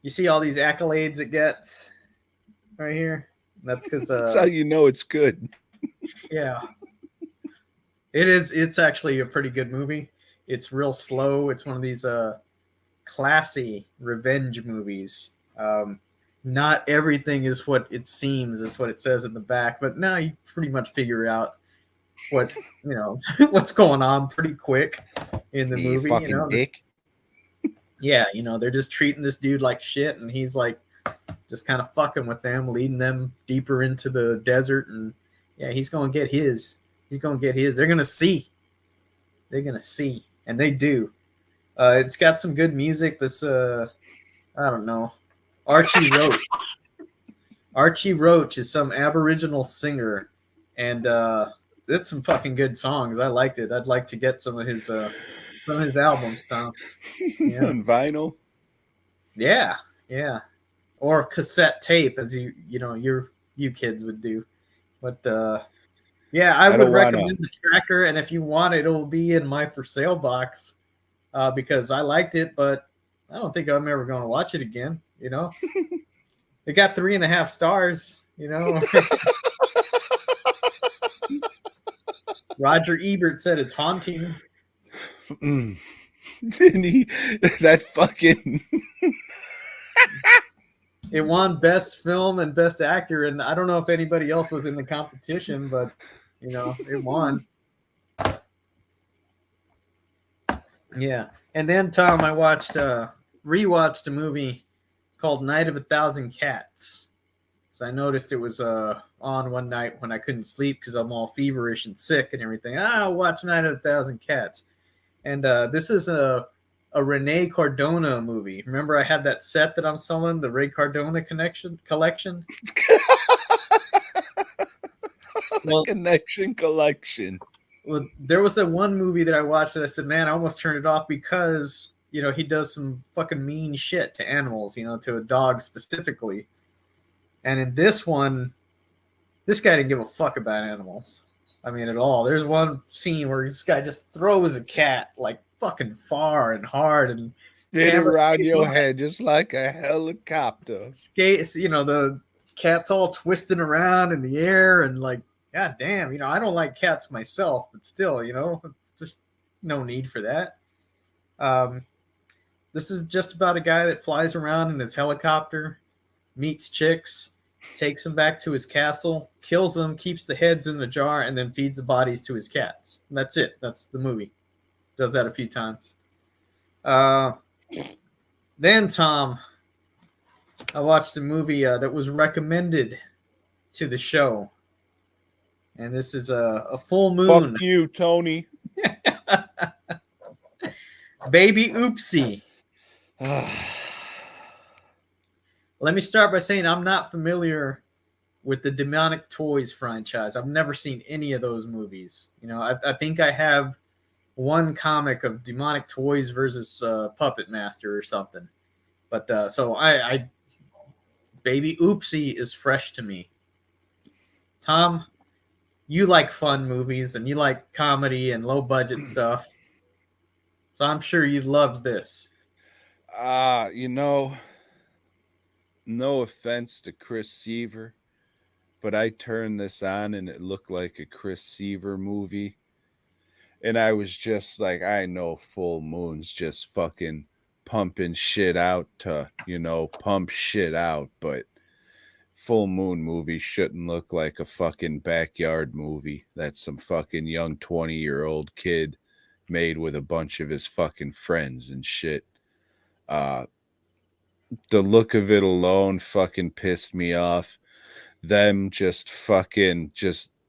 You see all these accolades it gets right here? That's because that's how you know it's good. Yeah. It is. It's actually a pretty good movie. It's real slow. It's one of these classy revenge movies. Not everything is what it seems, is what it says in the back, but now you pretty much figure out what what's going on pretty quick in the movie. Dick. Yeah, they're just treating this dude like shit, and he's like just kind of fucking with them, leading them deeper into the desert, and yeah, he's gonna get his. He's gonna get his. They're gonna see. And they do. It's got some good music. This I don't know. Archie Roach. Archie Roach is some Aboriginal singer, and it's some fucking good songs. I liked it. I'd like to get some of his albums, Tom. On vinyl. Yeah, yeah. Or cassette tape, as you kids would do. But yeah, I I would don't want to. recommend the tracker, and if you want it, it'll be in my for sale box because I liked it, but I don't think I'm ever going to watch it again. It got 3.5 stars. Roger Ebert said it's haunting. And that fucking. It won best film and best actor, and I don't know if anybody else was in the competition, but it won. Yeah, and then Tom, I rewatched a movie called Night of a Thousand Cats. So I noticed it was on one night when I couldn't sleep because I'm all feverish and sick and everything. I'll watch Night of a Thousand Cats, and this is a Rene Cardona movie. Remember, I had that set that I'm selling, the Ray Cardona collection. The Well, Connection Collection. well, there was that one movie that I watched that I said, man, I almost turned it off because he does some fucking mean shit to animals, to a dog specifically. And in this one, this guy didn't give a fuck about animals. I mean, at all. There's one scene where this guy just throws a cat like fucking far and hard, and Spin camera around stays your on head just like a helicopter. skates, the cat's all twisting around in the air, and like, god damn, I don't like cats myself, but still, there's no need for that. Um, this is just about a guy that flies around in his helicopter, meets chicks, takes them back to his castle, kills them, keeps the heads in a jar, and then feeds the bodies to his cats. And that's it. That's the movie. Does that a few times. Then, Tom, I watched a movie that was recommended to the show. And this is a full moon. Fuck you, Tony. Baby Oopsie. Let me start by saying I'm not familiar with the Demonic Toys franchise. I've never seen any of those movies. I think I have one comic of Demonic Toys versus Puppet Master or something. But so I Baby Oopsie is fresh to me. Tom, you like fun movies and you like comedy and low budget stuff. So I'm sure you loved this. No offense to Chris Seaver, but I turned this on and it looked like a Chris Seaver movie. And I was just like, I know Full Moon's just fucking pumping shit out to, pump shit out, but Full Moon movie shouldn't look like a fucking backyard movie that some fucking young 20-year-old kid made with a bunch of his fucking friends and shit. The look of it alone fucking pissed me off. Them just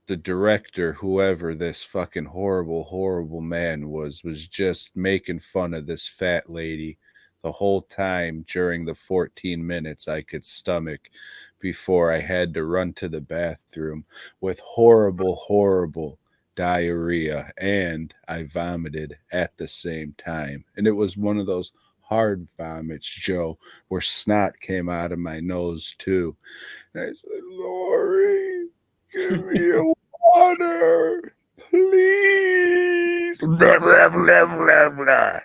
the director, whoever this fucking horrible man was just making fun of this fat lady the whole time during the 14 minutes I could stomach before I had to run to the bathroom with horrible diarrhea, and I vomited at the same time. And it was one of those hard vomits, Joe, where snot came out of my nose too. And I said, Lori, give me a water, please. Blah, blah, blah, blah, blah.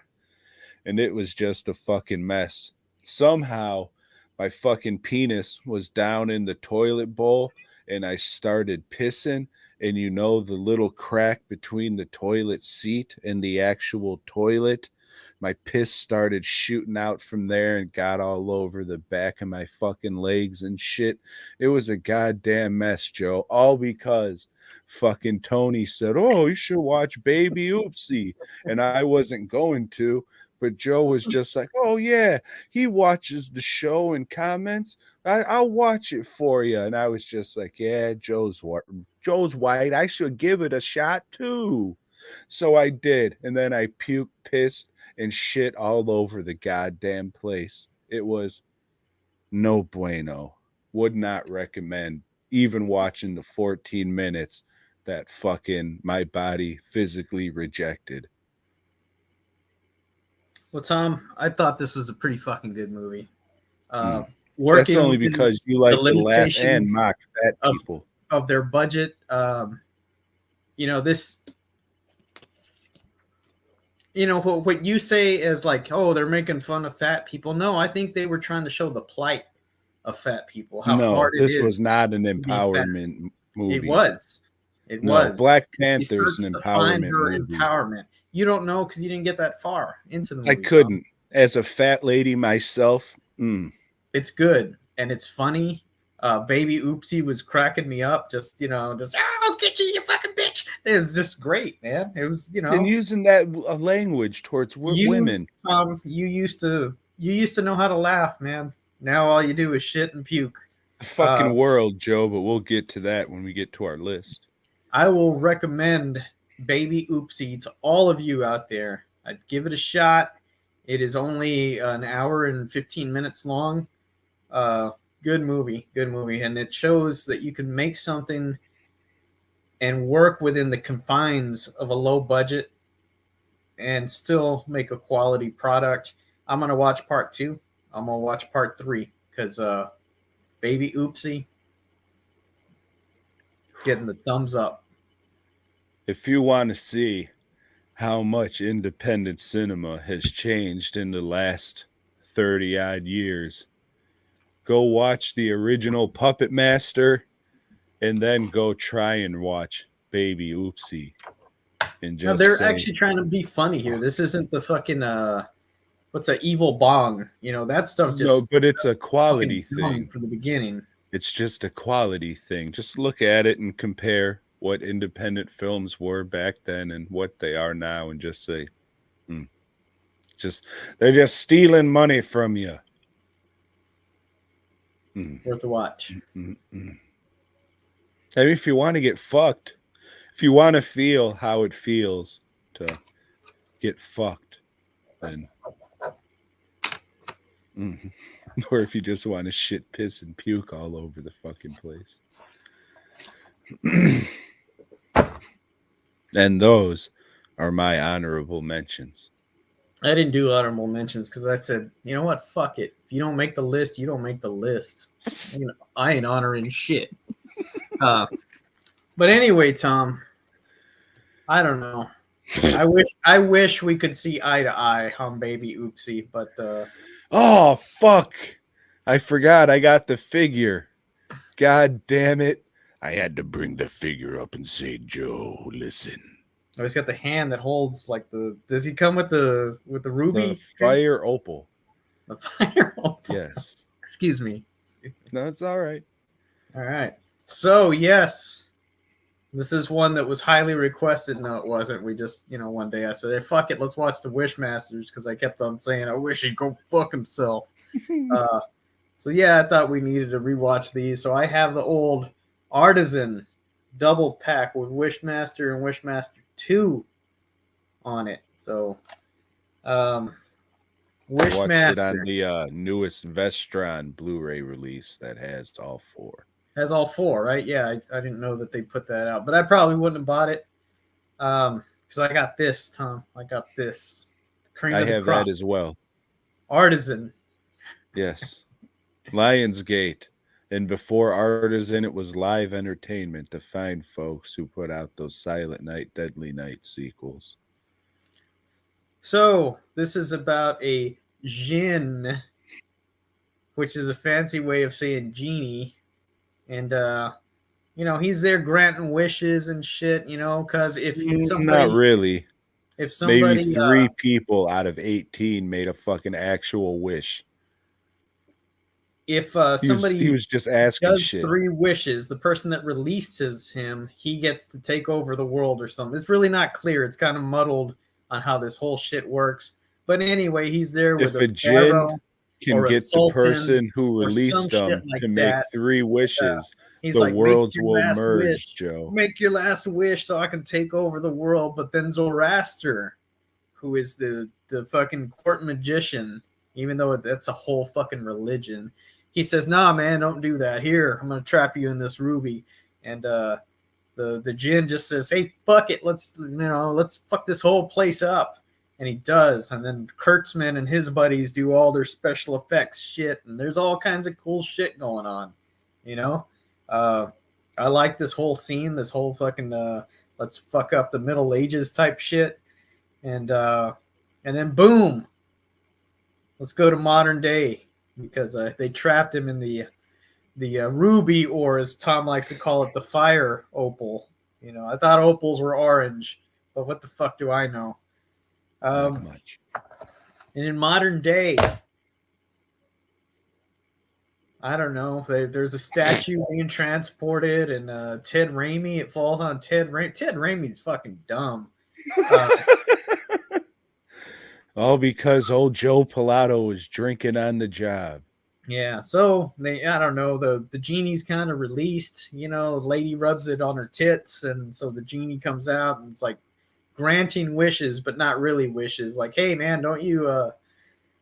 And it was just a fucking mess. Somehow, my fucking penis was down in the toilet bowl, and I started pissing. And the little crack between the toilet seat and the actual toilet, my piss started shooting out from there and got all over the back of my fucking legs and shit. It was a goddamn mess, Joe. All because fucking Tony said, oh, you should watch Baby Oopsie. And I wasn't going to, but Joe was just like, oh, yeah, he watches the show and comments. I'll watch it for you. And I was just like, yeah, Joe's white. I should give it a shot too. So I did. And then I puked, pissed, and shit all over the goddamn place. It was no bueno. Would not recommend even watching the 14 minutes that fucking my body physically rejected. Well, Tom, I thought this was a pretty fucking good movie. Mm. That's Working only within because you the like to laugh and limitations mock fat of people. of their budget. This, what you say is like, oh, they're making fun of fat people. No, I think they were trying to show the plight of fat people, how No, hard it this was is not an to be fat. empowerment It movie. was. It No, was. Black She Panther's starts an to find empowerment her movie. empowerment. You don't know because you didn't get that far into the I movie, Tom. couldn't. As a fat lady myself, It's good and it's funny. Baby Oopsie was cracking me up. I'll get you, you fucking bitch. It was just great, man. It was, and using that language towards women. You used to know how to laugh, man. Now all you do is shit and puke. The fucking world, Joe, but we'll get to that when we get to our list. I will recommend Baby Oopsie to all of you out there. I'd give it a shot. It is only an hour and 15 minutes long. Good movie, and it shows that you can make something and work within the confines of a low budget and still make a quality product. I'm gonna watch part 2. I'm gonna watch part 3 because Baby Oopsie getting the thumbs up. If you want to see how much independent cinema has changed in the last 30 odd years, go watch the original Puppet Master and then go try and watch Baby Oopsie. And just No, they're actually trying to be funny here. This isn't the fucking what's that evil bong? That stuff just no, but it's a quality thing from the beginning. It's just a quality thing. Just look at it and compare what independent films were back then and what they are now, and just say, they're just stealing money from you. Worth a watch. I mean, if you want to get fucked, if you want to feel how it feels to get fucked, then or if you just want to shit, piss, and puke all over the fucking place. And those are my honorable mentions. I didn't do honorable mentions because I said, you know what, fuck it. If you don't make the list, you don't make the list. I ain't honoring shit. But anyway, Tom, I don't know. I wish we could see eye to eye on Baby Oopsie, but oh fuck! I forgot I got the figure. God damn it! I had to bring the figure up and say, Joe, listen. Oh, he's got the hand that holds like the. Does he come with the ruby? The fire opal. The fire opal. Yes. Excuse me. No, it's all right. All right. So yes, this is one that was highly requested. No, it wasn't. We just, one day I said, hey, fuck it, let's watch the Wishmasters because I kept on saying, I wish he'd go fuck himself. So yeah, I thought we needed to rewatch these. So I have the old Artisan double pack with Wishmaster and Wishmaster 2 on it. So Wishmaster. Watched it on the newest Vestron Blu-ray release that has all 4. Has all 4, right? Yeah, I didn't know that they put that out, but I probably wouldn't have bought it because I got this, Tom. I got this. I have that as well. Artisan. Yes. Lionsgate. And before Artisan, it was Live Entertainment, the fine folks who put out those Silent Night, Deadly Night sequels. So this is about a djinn, which is a fancy way of saying genie. And, he's there granting wishes and shit, because if somebody... Not really. If somebody... Maybe 3 people out of 18 made a fucking actual wish. If somebody he was just asking does shit. 3 wishes, the person that releases him, he gets to take over the world or something. It's really not clear. It's kind of muddled on how this whole shit works. But anyway, he's there with a pharaoh can get the person who released them to make 3 wishes. He's the like, worlds will merge, wish. Joe. Make your last wish so I can take over the world. But then Zoroaster, who is the fucking court magician, even though that's a whole fucking religion, he says, nah, man, don't do that. Here, I'm going to trap you in this ruby. And the djinn just says, hey, fuck it. Let's fuck this whole place up. and he does. And then Kurtzman and his buddies do all their special effects shit, and there's all kinds of cool shit going on. You know, I like this whole scene, this whole fucking let's fuck up the Middle Ages type shit, and then boom, let's go to modern day because they trapped him in the ruby, or as Tom likes to call it, the fire opal. You know, I thought opals were orange, but what the fuck do I know? Not much. And in modern day, I don't know. There's a statue being transported, and Ted Raimi. It falls on Ted Raimi. Ted Raimi's fucking dumb. All because old Joe Pilato was drinking on the job. Yeah, so I don't know, the genie's kind of released, you know, the lady rubs it on her tits, and so the genie comes out and it's like granting wishes, but not really wishes. Like, hey man,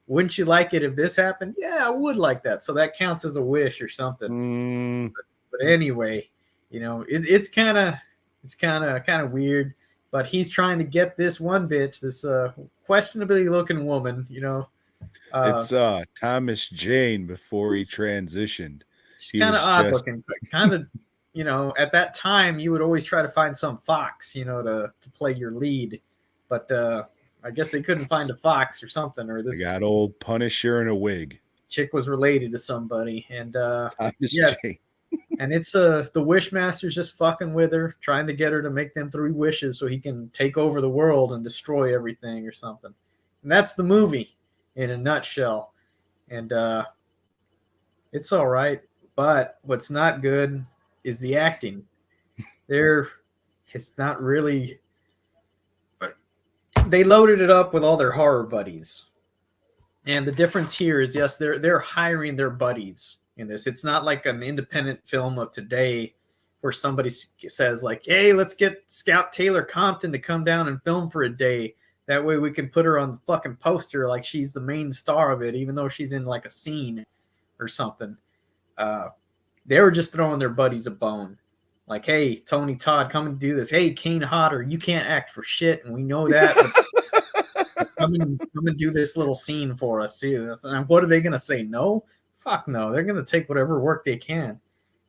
wouldn't you like it if this happened? Yeah, I would like that. So that counts as a wish or something. But anyway, you know, it's kind of weird. But he's trying to get this one bitch, this questionably looking woman, you know. It's Thomas Jane before he transitioned. She's kind of odd looking, kind of, you know, at that time you would always try to find some fox, you know, to play your lead. But I guess they couldn't find a fox or something, or this. They got old Punisher in a wig. Chick was related to somebody, and Thomas yeah, Jane. and it's the Wishmaster's just fucking with her, trying to get her to make them 3 wishes so he can take over the world and destroy everything or something. And that's the movie in a nutshell. And it's all right, but what's not good is the acting. It's not really. They loaded it up with all their horror buddies, and the difference here is, yes, they're hiring their buddies in this. It's not like an independent film of today where somebody says like, hey, let's get Scout Taylor Compton to come down and film for a day. That way we can put her on the fucking poster like she's the main star of it, even though she's in like a scene or something. They were just throwing their buddies a bone. Like, hey, Tony Todd, come and do this. Hey, Kane Hodder, you can't act for shit, and we know that. But come and do this little scene for us, too. And what are they going to say? No? Fuck no. They're going to take whatever work they can.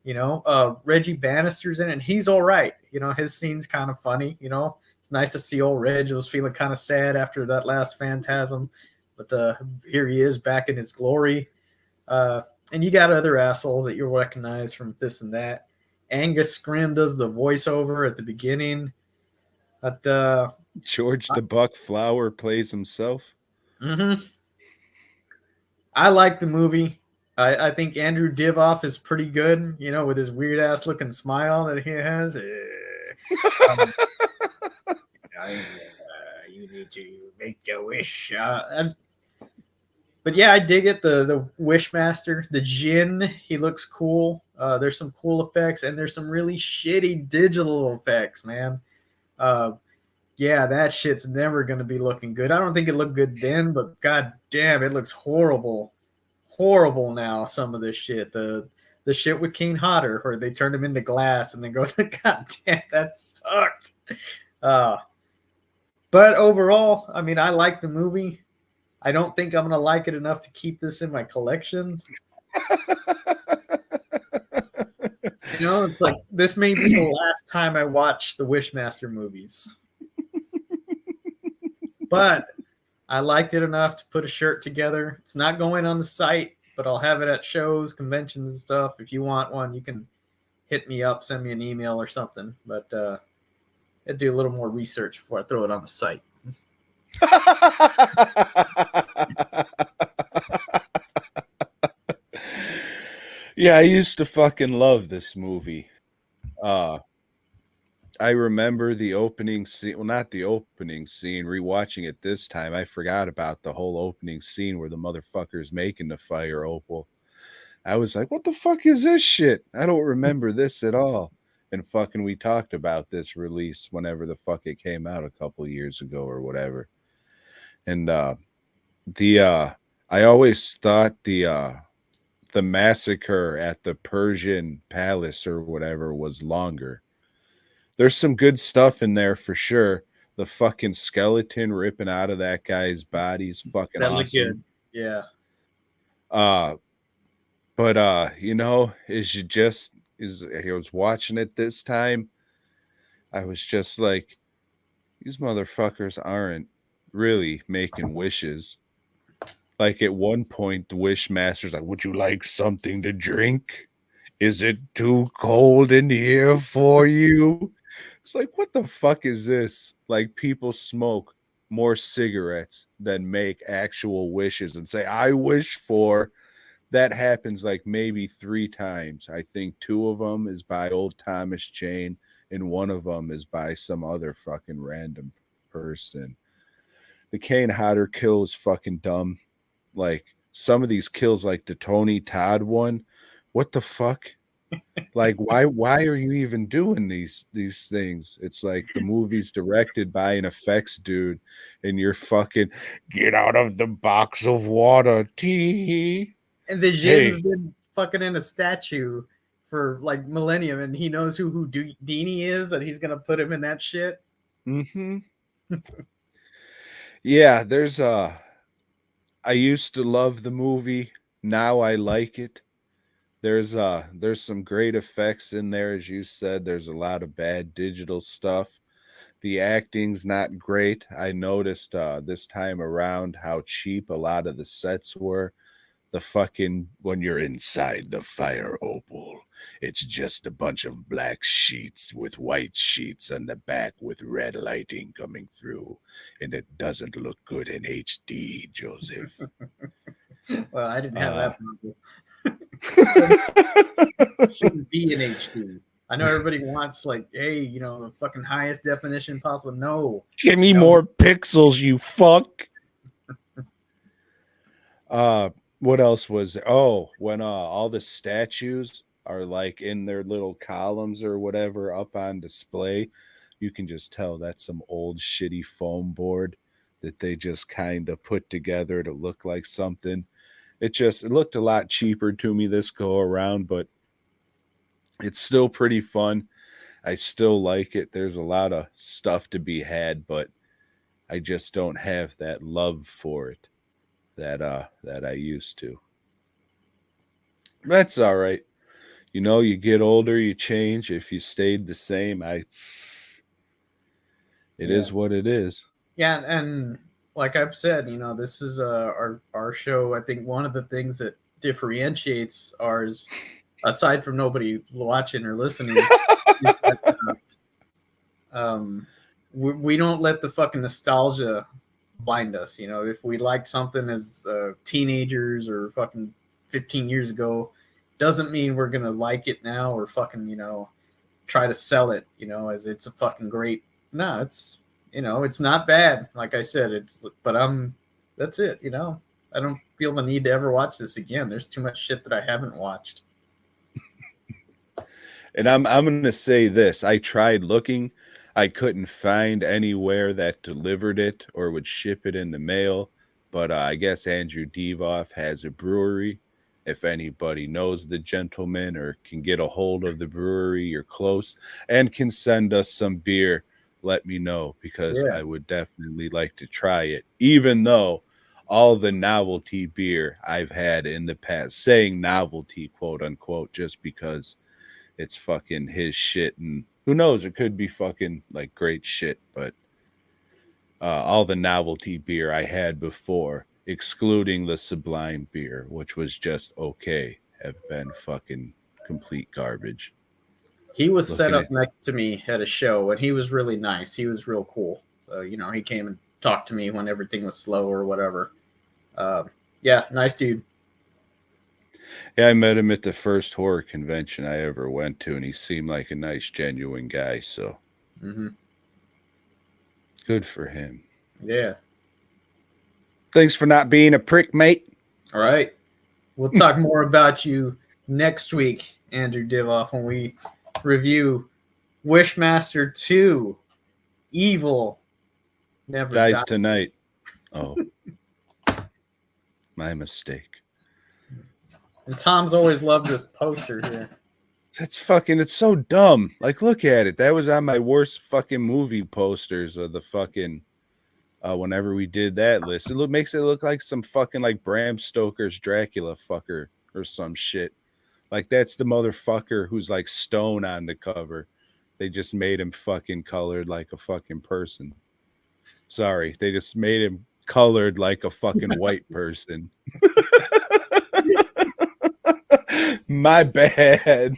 You know, Reggie Bannister's in it, and he's all right. You know, his scene's kind of funny. You know, it's nice to see old Reg. I was feeling kind of sad after that last Phantasm, but here he is back in his glory. And you got other assholes that you'll recognize from this and that. Angus Scrimm does the voiceover at the beginning. But George the Buck Flower plays himself. Mm-hmm. I like the movie. I think Andrew Divoff is pretty good, you know, with his weird ass looking smile that he has. You need to make a wish. But yeah, I dig it. The Wishmaster, the Djinn, he looks cool. There's some cool effects, and there's some really shitty digital effects, man. Yeah, that shit's never going to be looking good. I don't think it looked good then, but god damn, it looks horrible. Horrible now, some of this shit. The shit with Kane Hodder, where they turned him into glass and then go, god damn, that sucked. But overall, I mean, I like the movie. I don't think I'm going to like it enough to keep this in my collection. You know, it's like this may be the last time I watch the Wishmaster movies. But I liked it enough to put a shirt together. It's not going on the site, but I'll have it at shows, conventions, and stuff. If you want one, you can hit me up, send me an email or something. But I'd do a little more research before I throw it on the site. Yeah, I used to fucking love this movie. I remember the opening scene. Well, not the opening scene. Rewatching it this time, I forgot about the whole opening scene where the motherfucker's making the fire opal. I was like, what the fuck is this shit? I don't remember this at all. And fucking we talked about this release whenever the fuck it came out a couple years ago or whatever. And I always thought the massacre at the Persian palace or whatever was longer. There's some good stuff in there for sure. the fucking skeleton ripping out of that guy's body is fucking That awesome. looked good. Yeah. But you know, I was watching it this time, I was just like, these motherfuckers aren't really making wishes. Like at one point, the Wishmaster's like, "Would you like something to drink? Is it too cold in here for you?" It's like, what the fuck is this? Like, people smoke more cigarettes than make actual wishes and say, "I wish for." That happens like maybe 3 times. I think 2 of them is by old Thomas Jane, and 1 of them is by some other fucking random person. The Kane Hodder kill is fucking dumb. Like some of these kills, like the Tony Todd one, what the fuck? Like why are you even doing these things? It's like the movie's directed by an effects dude, and you're fucking get out of the box of water, tee. And the Jin's Hey. been fucking in a statue for like millennium, and he knows who Houdini is, and he's gonna put him in that shit. Mm-hmm. Yeah, I used to love the movie. Now I like it. There's some great effects in there, as you said. There's a lot of bad digital stuff. The acting's not great. I noticed this time around how cheap a lot of the sets were. The fucking when you're inside the fire opal, it's just a bunch of black sheets with white sheets on the back with red lighting coming through, and it doesn't look good in HD, Joseph. Well, I didn't have that problem. It Shouldn't be in HD. I know everybody wants like, hey, you know, the fucking highest definition possible. No. Give me more pixels, you fuck. What else was there? Oh, when all the statues are like in their little columns or whatever up on display, you can just tell that's some old shitty foam board that they just kind of put together to look like something. It looked a lot cheaper to me this go around, but it's still pretty fun. I still like it. There's a lot of stuff to be had, but I just don't have that love for it that I used to. That's all right. You know, you get older, you change. If you stayed the same, it is what it is. Yeah, and like I've said, you know, this is our show. I think one of the things that differentiates ours, aside from nobody watching or listening, is that we don't let the fucking nostalgia blind us. You know, if we liked something as teenagers or fucking 15 years ago, doesn't mean we're gonna like it now or fucking, you know, try to sell it, you know, as it's a fucking great. No, it's, you know, it's not bad. Like I said, that's it. You know, I don't feel the need to ever watch this again. There's too much shit that I haven't watched. And I'm going to say this. I tried looking. I couldn't find anywhere that delivered it or would ship it in the mail. But I guess Andrew Devoff has a brewery. If anybody knows the gentleman or can get a hold of the brewery, you're close and can send us some beer, let me know, because I would definitely like to try it, even though all the novelty beer I've had in the past, saying novelty, quote unquote, just because it's fucking his shit, and who knows, it could be fucking like great shit, but all the novelty beer I had before, excluding the Sublime beer, which was just okay, have been fucking complete garbage. He was set up next to me at a show, and he was really nice. He was real cool. You know, he came and talked to me when everything was slow or whatever. Yeah, nice dude. Yeah, I met him at the first horror convention I ever went to, and he seemed like a nice, genuine guy. So, good for him. Yeah. Thanks for not being a prick, mate. All right. We'll talk more about you next week, Andrew Divoff, when we review Wishmaster 2. Evil never dies tonight. Oh, my mistake. And Tom's always loved this poster here. it's so dumb. Like, look at it. That was on my worst fucking movie posters of the fucking whenever we did that list. Makes it look like some fucking like Bram Stoker's Dracula fucker or some shit. Like that's the motherfucker who's like stone on the cover. They just made him fucking colored like a fucking person. Sorry, they just made him colored like a fucking white person. My bad.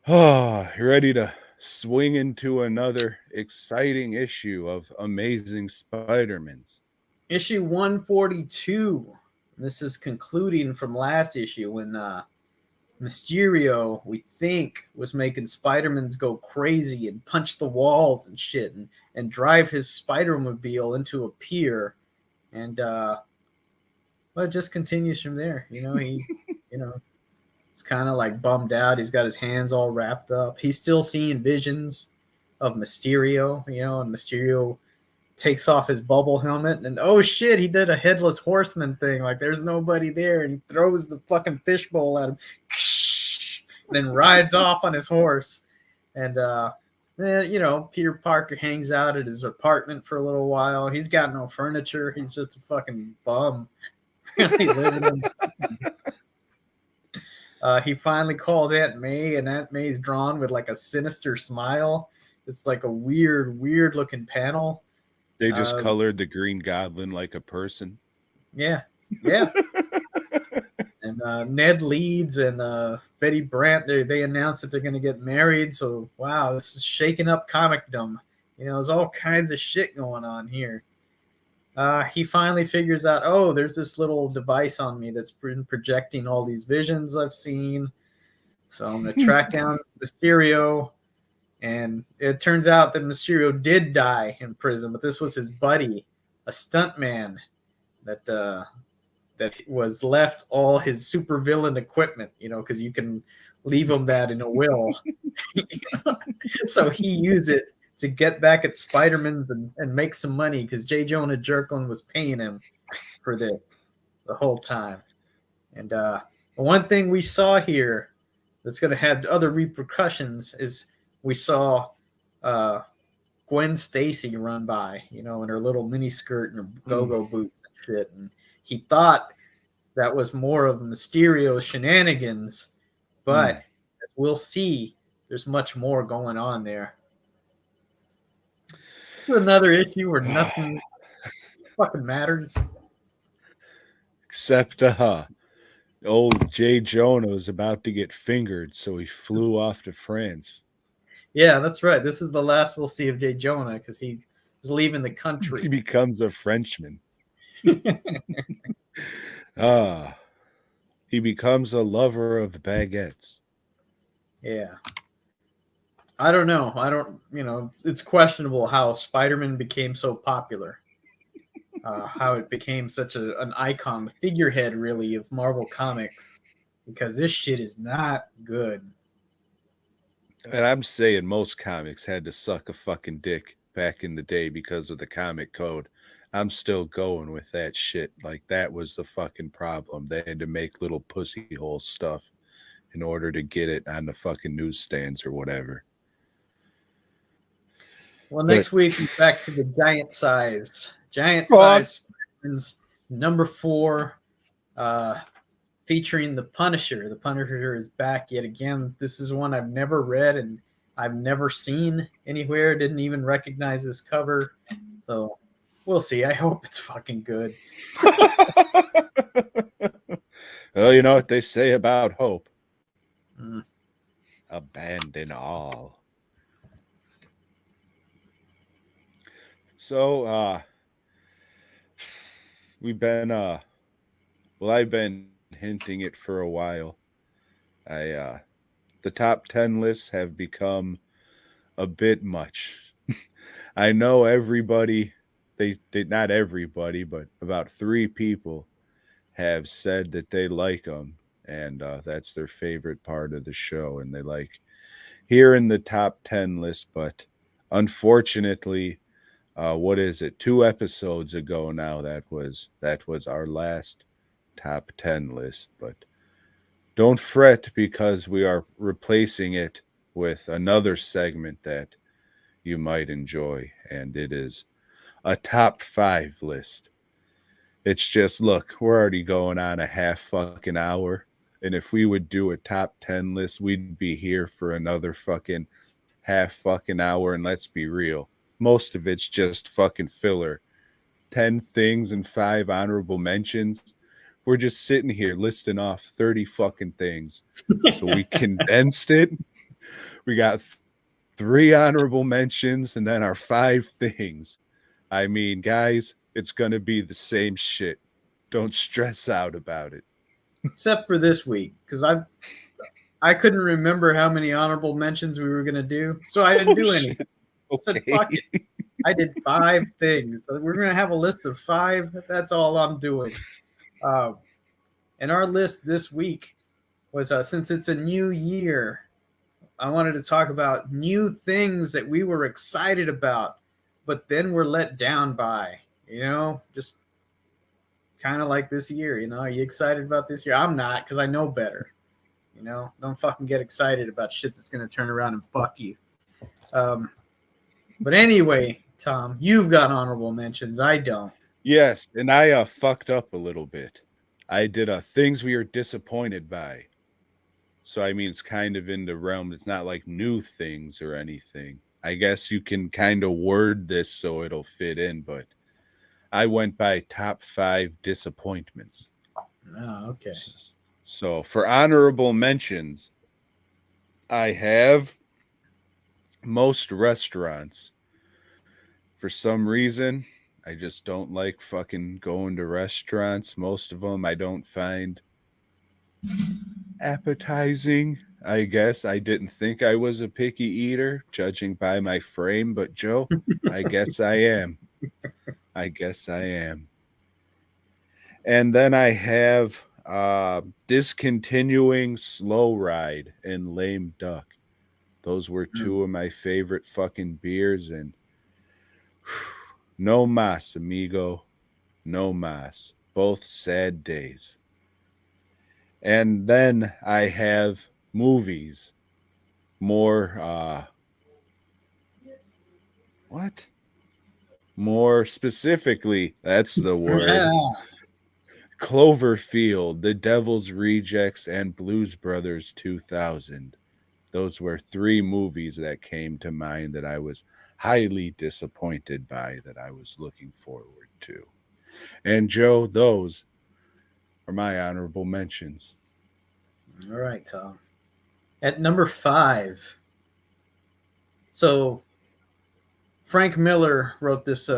Oh, you ready to swing into another exciting issue of Amazing Spider-Mans? Issue 142. This is concluding from last issue when Mysterio, we think, was making Spider-Mans go crazy and punch the walls and shit and drive his Spider-Mobile into a pier. And well, it just continues from there. He it's kind of like bummed out. He's got his hands all wrapped up. He's still seeing visions of Mysterio, and Mysterio takes off his bubble helmet and oh shit, he did a headless horseman thing. Like there's nobody there, and he throws the fucking fishbowl at him, then rides off on his horse. And then Peter Parker hangs out at his apartment for a little while. He's got no furniture. He's just a fucking bum. Really living in. He finally calls Aunt May, and Aunt May's drawn with like a sinister smile. It's like a weird looking panel. They just colored the Green Goblin like a person. Yeah. And Ned Leeds and Betty Brant, they announced that they're going to get married. So, wow, this is shaking up comicdom. There's all kinds of shit going on here. He finally figures out, oh, there's this little device on me that's been projecting all these visions I've seen. So I'm going to track down Mysterio. And it turns out that Mysterio did die in prison, but this was his buddy, a stuntman that was left all his supervillain equipment, because you can leave him that in a will. So he used it to get back at Spider-Man's and make some money because J. Jonah Jerklin was paying him for this the whole time. And one thing we saw here that's going to have other repercussions is we saw Gwen Stacy run by, in her little mini skirt and her go-go boots and shit. And he thought that was more of Mysterio's shenanigans, but as we'll see, there's much more going on there. This is another issue where nothing fucking matters. Except old Jay Jonah was about to get fingered, so he flew off to France. Yeah, that's right. This is the last we'll see of Jay Jonah because he is leaving the country. He becomes a Frenchman. He becomes a lover of baguettes. Yeah. I don't know. It's questionable how Spider-Man became so popular. How it became such an icon, the figurehead, really, of Marvel Comics. Because this shit is not good. And I'm saying most comics had to suck a fucking dick back in the day because of the comic code. I'm still going with that shit. Like, that was the fucking problem. They had to make little pussy hole stuff in order to get it on the fucking newsstands or whatever. Well, next week, we're back to the giant size. Giant size number 4, featuring the Punisher. The Punisher is back yet again. This is one I've never read and I've never seen anywhere. Didn't even recognize this cover. So we'll see. I hope it's fucking good. Well, you know what they say about hope. Abandon all. So, we've been, I've been hinting it for a while. The top 10 lists have become a bit much. I know everybody, they not everybody, but about 3 people have said that they like them, and that's their favorite part of the show, and they like hearing the top 10 list. But unfortunately, what is it? 2 episodes ago now, that was our last top 10 list, but don't fret because we are replacing it with another segment that you might enjoy, and it is a top 5 list. It's just, look, we're already going on a half fucking hour. And if we would do a top 10 list, we'd be here for another fucking half fucking hour. And let's be real, most of it's just fucking filler. 10 things and 5 honorable mentions. We're just sitting here listing off 30 fucking things. So we condensed it. We got 3 honorable mentions and then our 5 things. I mean, guys, it's going to be the same shit. Don't stress out about it. Except for this week, because I couldn't remember how many honorable mentions we were gonna do, so I didn't do any. Okay. I said, fuck it. I did 5 things. So we're gonna have a list of 5. That's all I'm doing. And our list this week was since it's a new year, I wanted to talk about new things that we were excited about, but then we're let down by. Just kind of like this year. Are you excited about this year? I'm not, because I know better. Don't fucking get excited about shit that's going to turn around and fuck you. But anyway, Tom, you've got honorable mentions. I don't. Yes, and I fucked up a little bit. I did things we are disappointed by. So, I mean, it's kind of in the realm. It's not like new things or anything. I guess you can kind of word this so it'll fit in, but I went by top 5 disappointments. Oh, okay. So for honorable mentions, I have most restaurants. For some reason, I just don't like fucking going to restaurants. Most of them I don't find appetizing. I guess I didn't think I was a picky eater, judging by my frame, but Joe, I guess I am. I guess I am. And then I have discontinuing Slow Ride and Lame Duck. Those were 2 of my favorite fucking beers, and no mas, amigo. No mas. Both sad days. And then I have movies. More what? More specifically, that's the word. Yeah. Cloverfield, The Devil's Rejects, and Blues Brothers 2000. Those were 3 movies that came to mind that I was highly disappointed by, that I was looking forward to. And Joe, those are my honorable mentions. All right, Tom. At number 5. So Frank Miller wrote this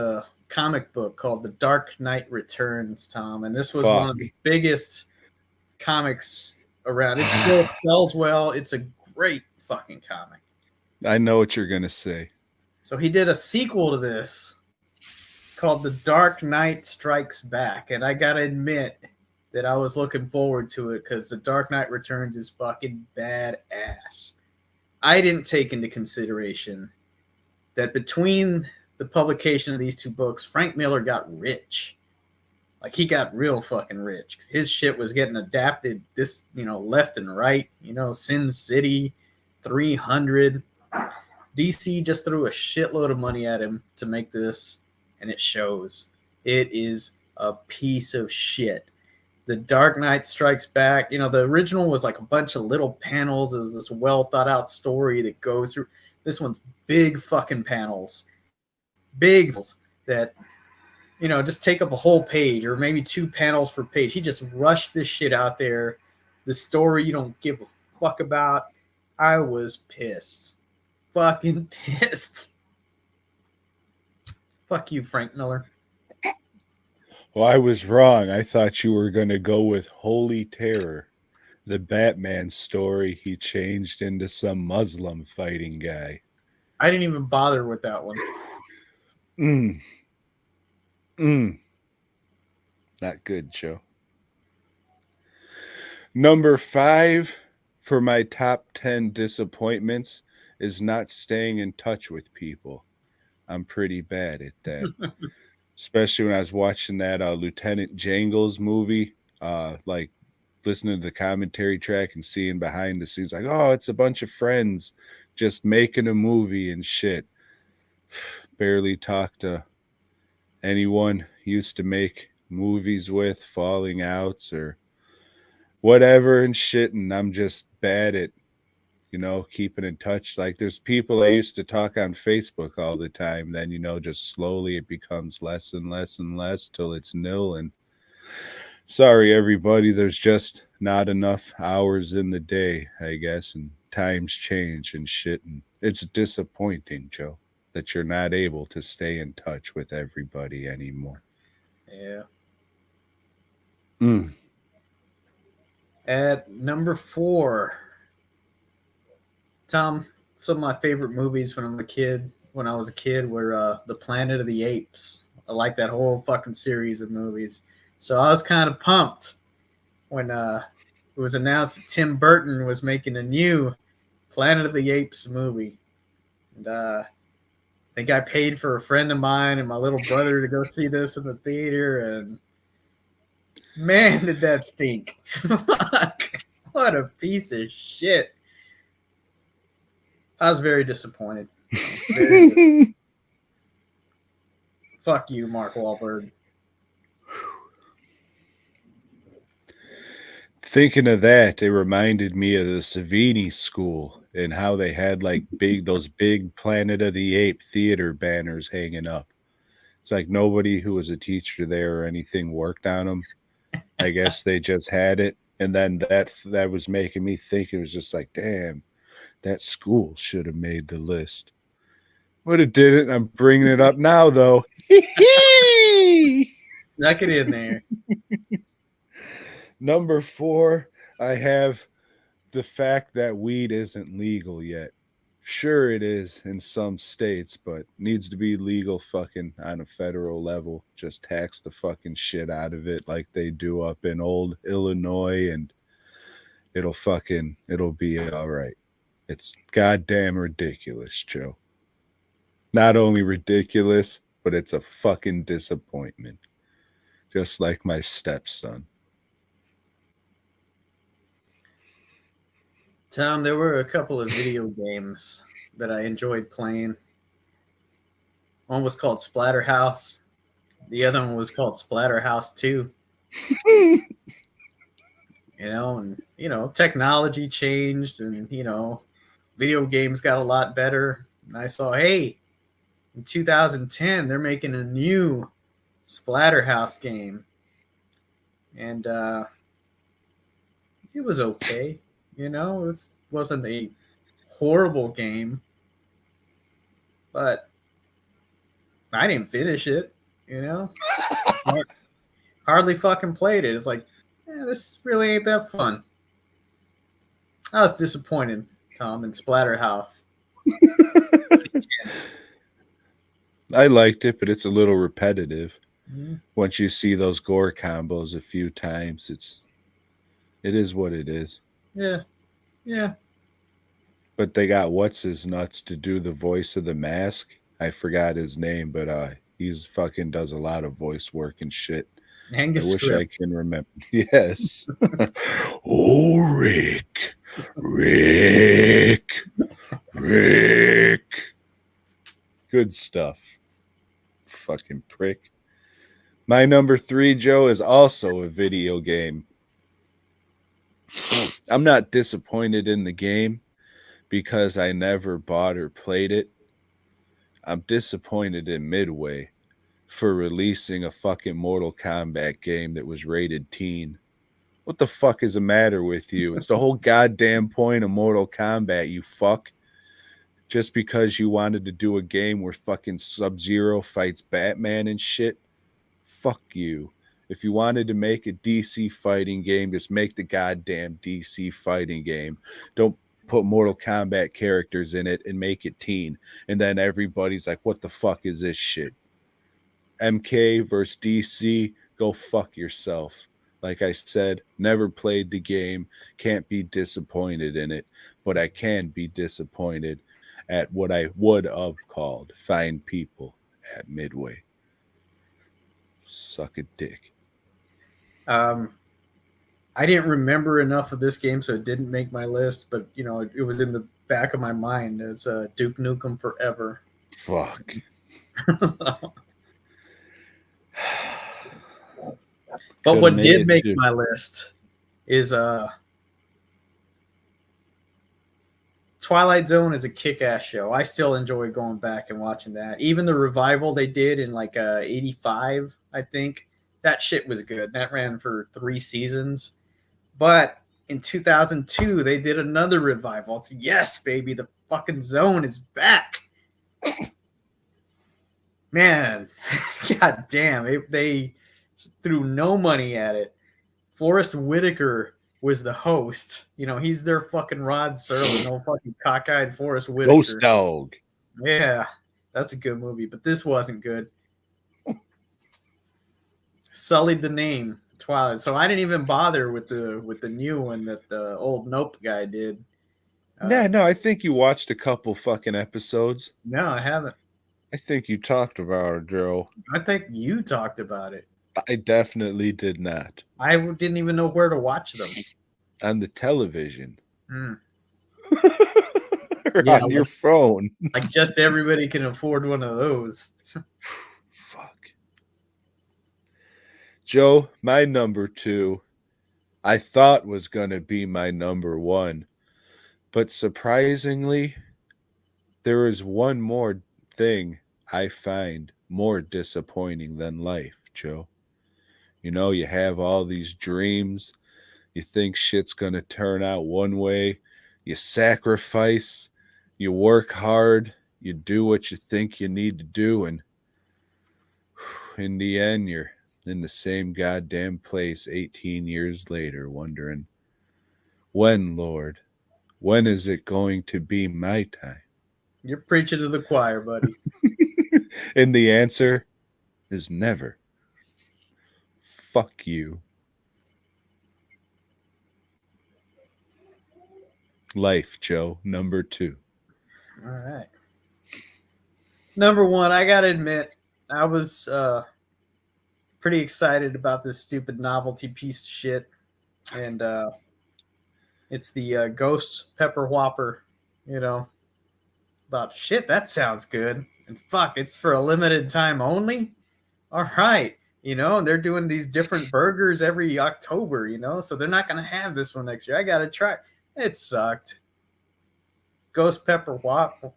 comic book called The Dark Knight Returns, Tom, and this was one of the biggest comics around. It still sells well. It's a great fucking comic. I know what you're gonna say. So he did a sequel to this called The Dark Knight Strikes Back, and I gotta admit that I was looking forward to it because The Dark Knight Returns is fucking badass. I didn't take into consideration that between the publication of these 2 books, Frank Miller got rich. Like, he got real fucking rich. His shit was getting adapted left and right. Sin City, 300. DC just threw a shitload of money at him to make this, and it shows. It is a piece of shit. The Dark Knight Strikes Back, the original was like a bunch of little panels. It was this well thought out story that goes through. This one's big fucking panels. Big that, just take up a whole page or maybe 2 panels per page. He just rushed this shit out there. The story you don't give a fuck about. I was pissed. Fucking pissed. Fuck you, Frank Miller. Well, I was wrong. I thought you were going to go with Holy Terror, the Batman story he changed into some Muslim fighting guy. I didn't even bother with that one. Not good, Joe. Number 5 for my top 10 disappointments is not staying in touch with people. I'm pretty bad at that. Especially when I was watching that Lieutenant Jangles movie. like listening to the commentary track and seeing behind the scenes, like, oh, it's a bunch of friends just making a movie and shit. Barely talk to anyone used to make movies with, falling outs or whatever and shit. And I'm just bad at, keeping in touch. Like there's people I used to talk on Facebook all the time. Then, just slowly it becomes less and less and less till it's nil. And sorry, everybody, there's just not enough hours in the day, I guess. And times change and shit. And it's disappointing, Joe, that you're not able to stay in touch with everybody anymore. Yeah. Mm. At number 4, Tom, some of my favorite movies when I was a kid, were The Planet of the Apes. I like that whole fucking series of movies. So I was kind of pumped when it was announced that Tim Burton was making a new Planet of the Apes movie. And I think I paid for a friend of mine and my little brother to go see this in the theater, and man, did that stink. Fuck. What a piece of shit. I was very disappointed. Very disappointed. Fuck you, Mark Wahlberg. Thinking of that, it reminded me of the Savini School and how they had like those big Planet of the Ape theater banners hanging up. It's like nobody who was a teacher there or anything worked on them. I guess they just had it, and then that was making me think. It was just like, damn, that school should have made the list, but it didn't. I'm bringing it up now, though. Snuck it in there. Number 4, I have the fact that weed isn't legal yet. Sure, it is in some states, but needs to be legal fucking on a federal level. Just tax the fucking shit out of it like they do up in old Illinois, and it'll be all right. It's goddamn ridiculous, Joe. Not only ridiculous, but it's a fucking disappointment. Just like my stepson. Tom, there were a couple of video games that I enjoyed playing. One was called Splatterhouse. The other one was called Splatterhouse 2. Technology changed, and video games got a lot better. And I saw, hey, in 2010 they're making a new Splatterhouse game, and it was okay. It wasn't a horrible game, but I didn't finish it. Hardly fucking played it. It's like, this really ain't that fun. I was disappointed, Tom, in Splatterhouse. I liked it, but it's a little repetitive. Mm-hmm. Once you see those gore combos a few times, it is what it is. Yeah. But they got what's his nuts to do the voice of the mask. I forgot his name, but he's fucking does a lot of voice work and shit. Angus I wish Script. I can remember. Yes. Oh, Rick. Good stuff. Fucking prick. My number 3, Joe, is also a video game. I'm not disappointed in the game because I never bought or played it. I'm disappointed in Midway for releasing a fucking Mortal Kombat game that was rated teen. What the fuck is the matter with you? It's the whole goddamn point of Mortal Kombat, you fuck. Just because you wanted to do a game where fucking Sub-Zero fights Batman and shit, fuck you. If you wanted to make a DC fighting game, just make the goddamn DC fighting game. Don't put Mortal Kombat characters in it and make it teen. And then everybody's like, what the fuck is this shit? MK versus DC, go fuck yourself. Like I said, never played the game, can't be disappointed in it, but I can be disappointed at what I would have called fine people at Midway. Suck a dick. I didn't remember enough of this game, so it didn't make my list. But you know, it was in the back of my mind as Duke Nukem Forever. Fuck. But Could have what made did it make too. my list is Twilight Zone is a kick-ass show. I still enjoy going back and watching that. Even the revival they did in like '85, I think that shit was good. That ran for 3 seasons. But in 2002, they did another revival. It's yes, baby, the fucking Zone is back. Man, god damn, they threw no money at it. Forrest Whitaker was the host. You know, he's their fucking Rod Serling, no fucking cockeyed Forrest Ghost Whitaker. Dog. Yeah, that's a good movie, but this wasn't good. Sullied the name Twilight. So I didn't even bother with the new one that the old Nope guy did. Yeah, no, I think you watched a couple fucking episodes. No, I haven't. I think you talked about it, Joe. I think you talked about it. I definitely did not. I didn't even know where to watch them. On the television. Mm. Or Yeah, on your phone. like just everybody can afford one of those. Fuck. Joe, my number 2, I thought was going to be my number 1. But surprisingly, there is one more thing I find more disappointing than life, Joe. You know, you have all these dreams. You think shit's going to turn out one way. You sacrifice. You work hard. You do what you think you need to do. And in the end, you're in the same goddamn place 18 years later, wondering, when, Lord? When is it going to be my time? You're preaching to the choir, buddy. And the answer is never. Fuck you. Life, Joe, number 2. All right. Number 1, I gotta admit, I was pretty excited about this stupid novelty piece of shit, and it's the Ghost Pepper Whopper. You know, about shit. That sounds good. And fuck, it's for a limited time only. All right. You know, they're doing these different burgers every October, you know, so they're not going to have this one next year. I got to try. It sucked. Ghost Pepper Whopper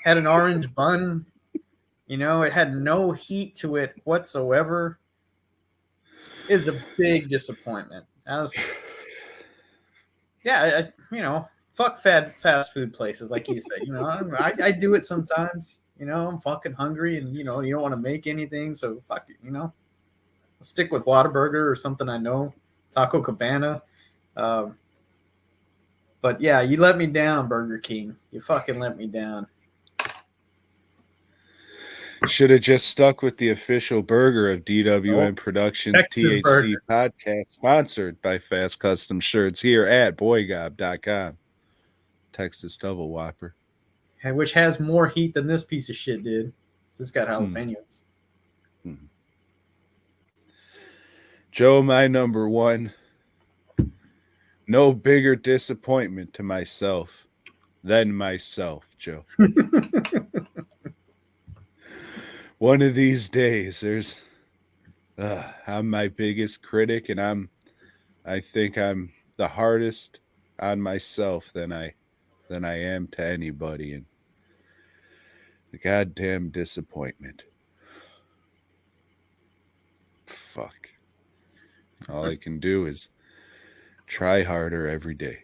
had an orange bun. You know, it had no heat to it whatsoever. It's a big disappointment. You know, fuck fast food places, like you said. You know, I do it sometimes. You know, I'm fucking hungry, and you know, you don't want to make anything, so fuck it. You know, I'll stick with Whataburger or something I know, Taco Cabana. But yeah, you let me down, Burger King. You fucking let me down. Should have just stuck with the official burger of DWN Productions Texas THC burger. podcast, sponsored by Fast Custom Shirts here at BOYGOB.com. Texas Double Whopper. Which has more heat than this piece of shit did. This got jalapenos. Joe, my number 1. No bigger disappointment to myself than myself, Joe. One of these days, I'm my biggest critic, and I think I'm the hardest on myself than I am to anybody, and the goddamn disappointment. Fuck. All I can do is try harder every day.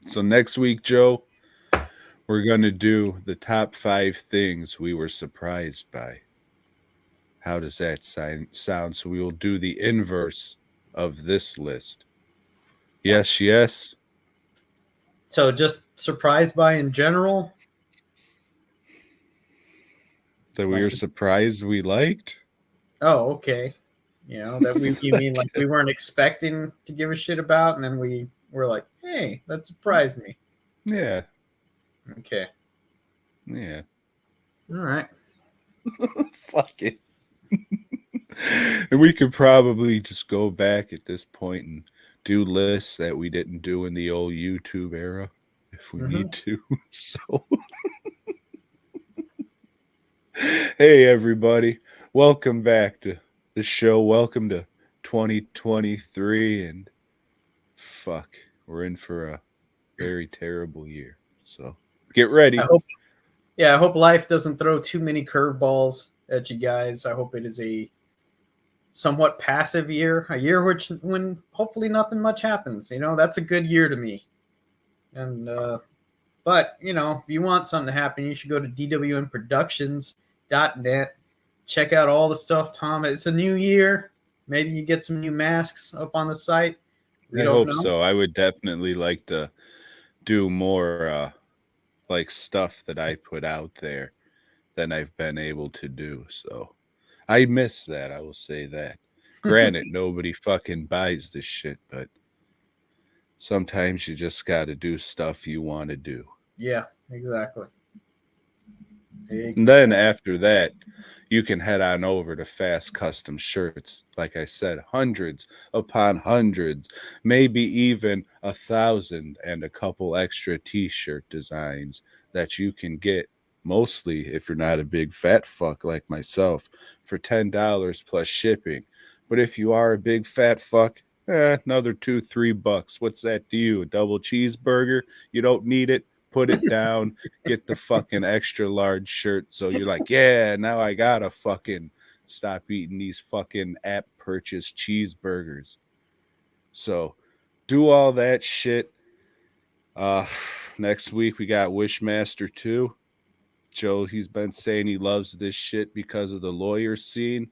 So next week, Joe, we're going to do the top 5 things we were surprised by. How does that sound? So we will do the inverse of this list. Yes, yes. So just surprised by in general? That we were surprised we liked? Oh, okay. You know, that you mean like we weren't expecting to give a shit about, and then we were like, hey, that surprised me. Yeah. Okay. Yeah. All right. Fuck it. And we could probably just go back at this point and do lists that we didn't do in the old YouTube era if we need to. So, hey, everybody. Welcome back to the show. Welcome to 2023. And fuck, we're in for a very terrible year. So, get ready. I hope life doesn't throw too many curveballs at you guys. I hope it is a somewhat passive year, a year when hopefully nothing much happens. That's a good year to me. And but if you want something to happen, you should go to dwnproductions.net. Check out all the stuff, Tom. It's a new year. Maybe you get some new masks up on the site. I hope so. I would definitely like to do more like stuff that I put out there than I've been able to do. So I miss that. I will say that. Granted, nobody fucking buys this shit, but sometimes you just got to do stuff you want to do. Yeah, exactly. And then after that, you can head on over to Fast Custom Shirts. Like I said, hundreds upon hundreds, maybe even 1,000 and a couple extra t-shirt designs that you can get, mostly if you're not a big fat fuck like myself, for $10 plus shipping. But if you are a big fat fuck, another $2-3. What's that to you? A double cheeseburger? You don't need it? Put it down, get the fucking extra large shirt. So you're like, yeah, now I gotta fucking stop eating these fucking app purchase cheeseburgers. So do all that shit. Next week we got Wishmaster 2. Joe, he's been saying he loves this shit because of the lawyer scene.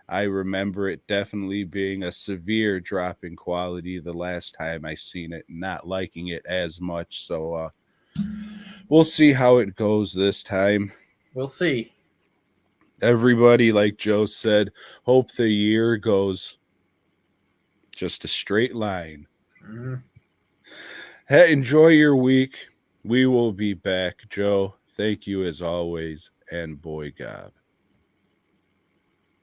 I remember it definitely being a severe drop in quality the last time I seen it, not liking it as much. So we'll see how it goes this time. We'll see. Everybody, like Joe said, hope the year goes just a straight line. Mm-hmm. Hey, enjoy your week. We will be back. Joe, thank you as always, and BOYGOB.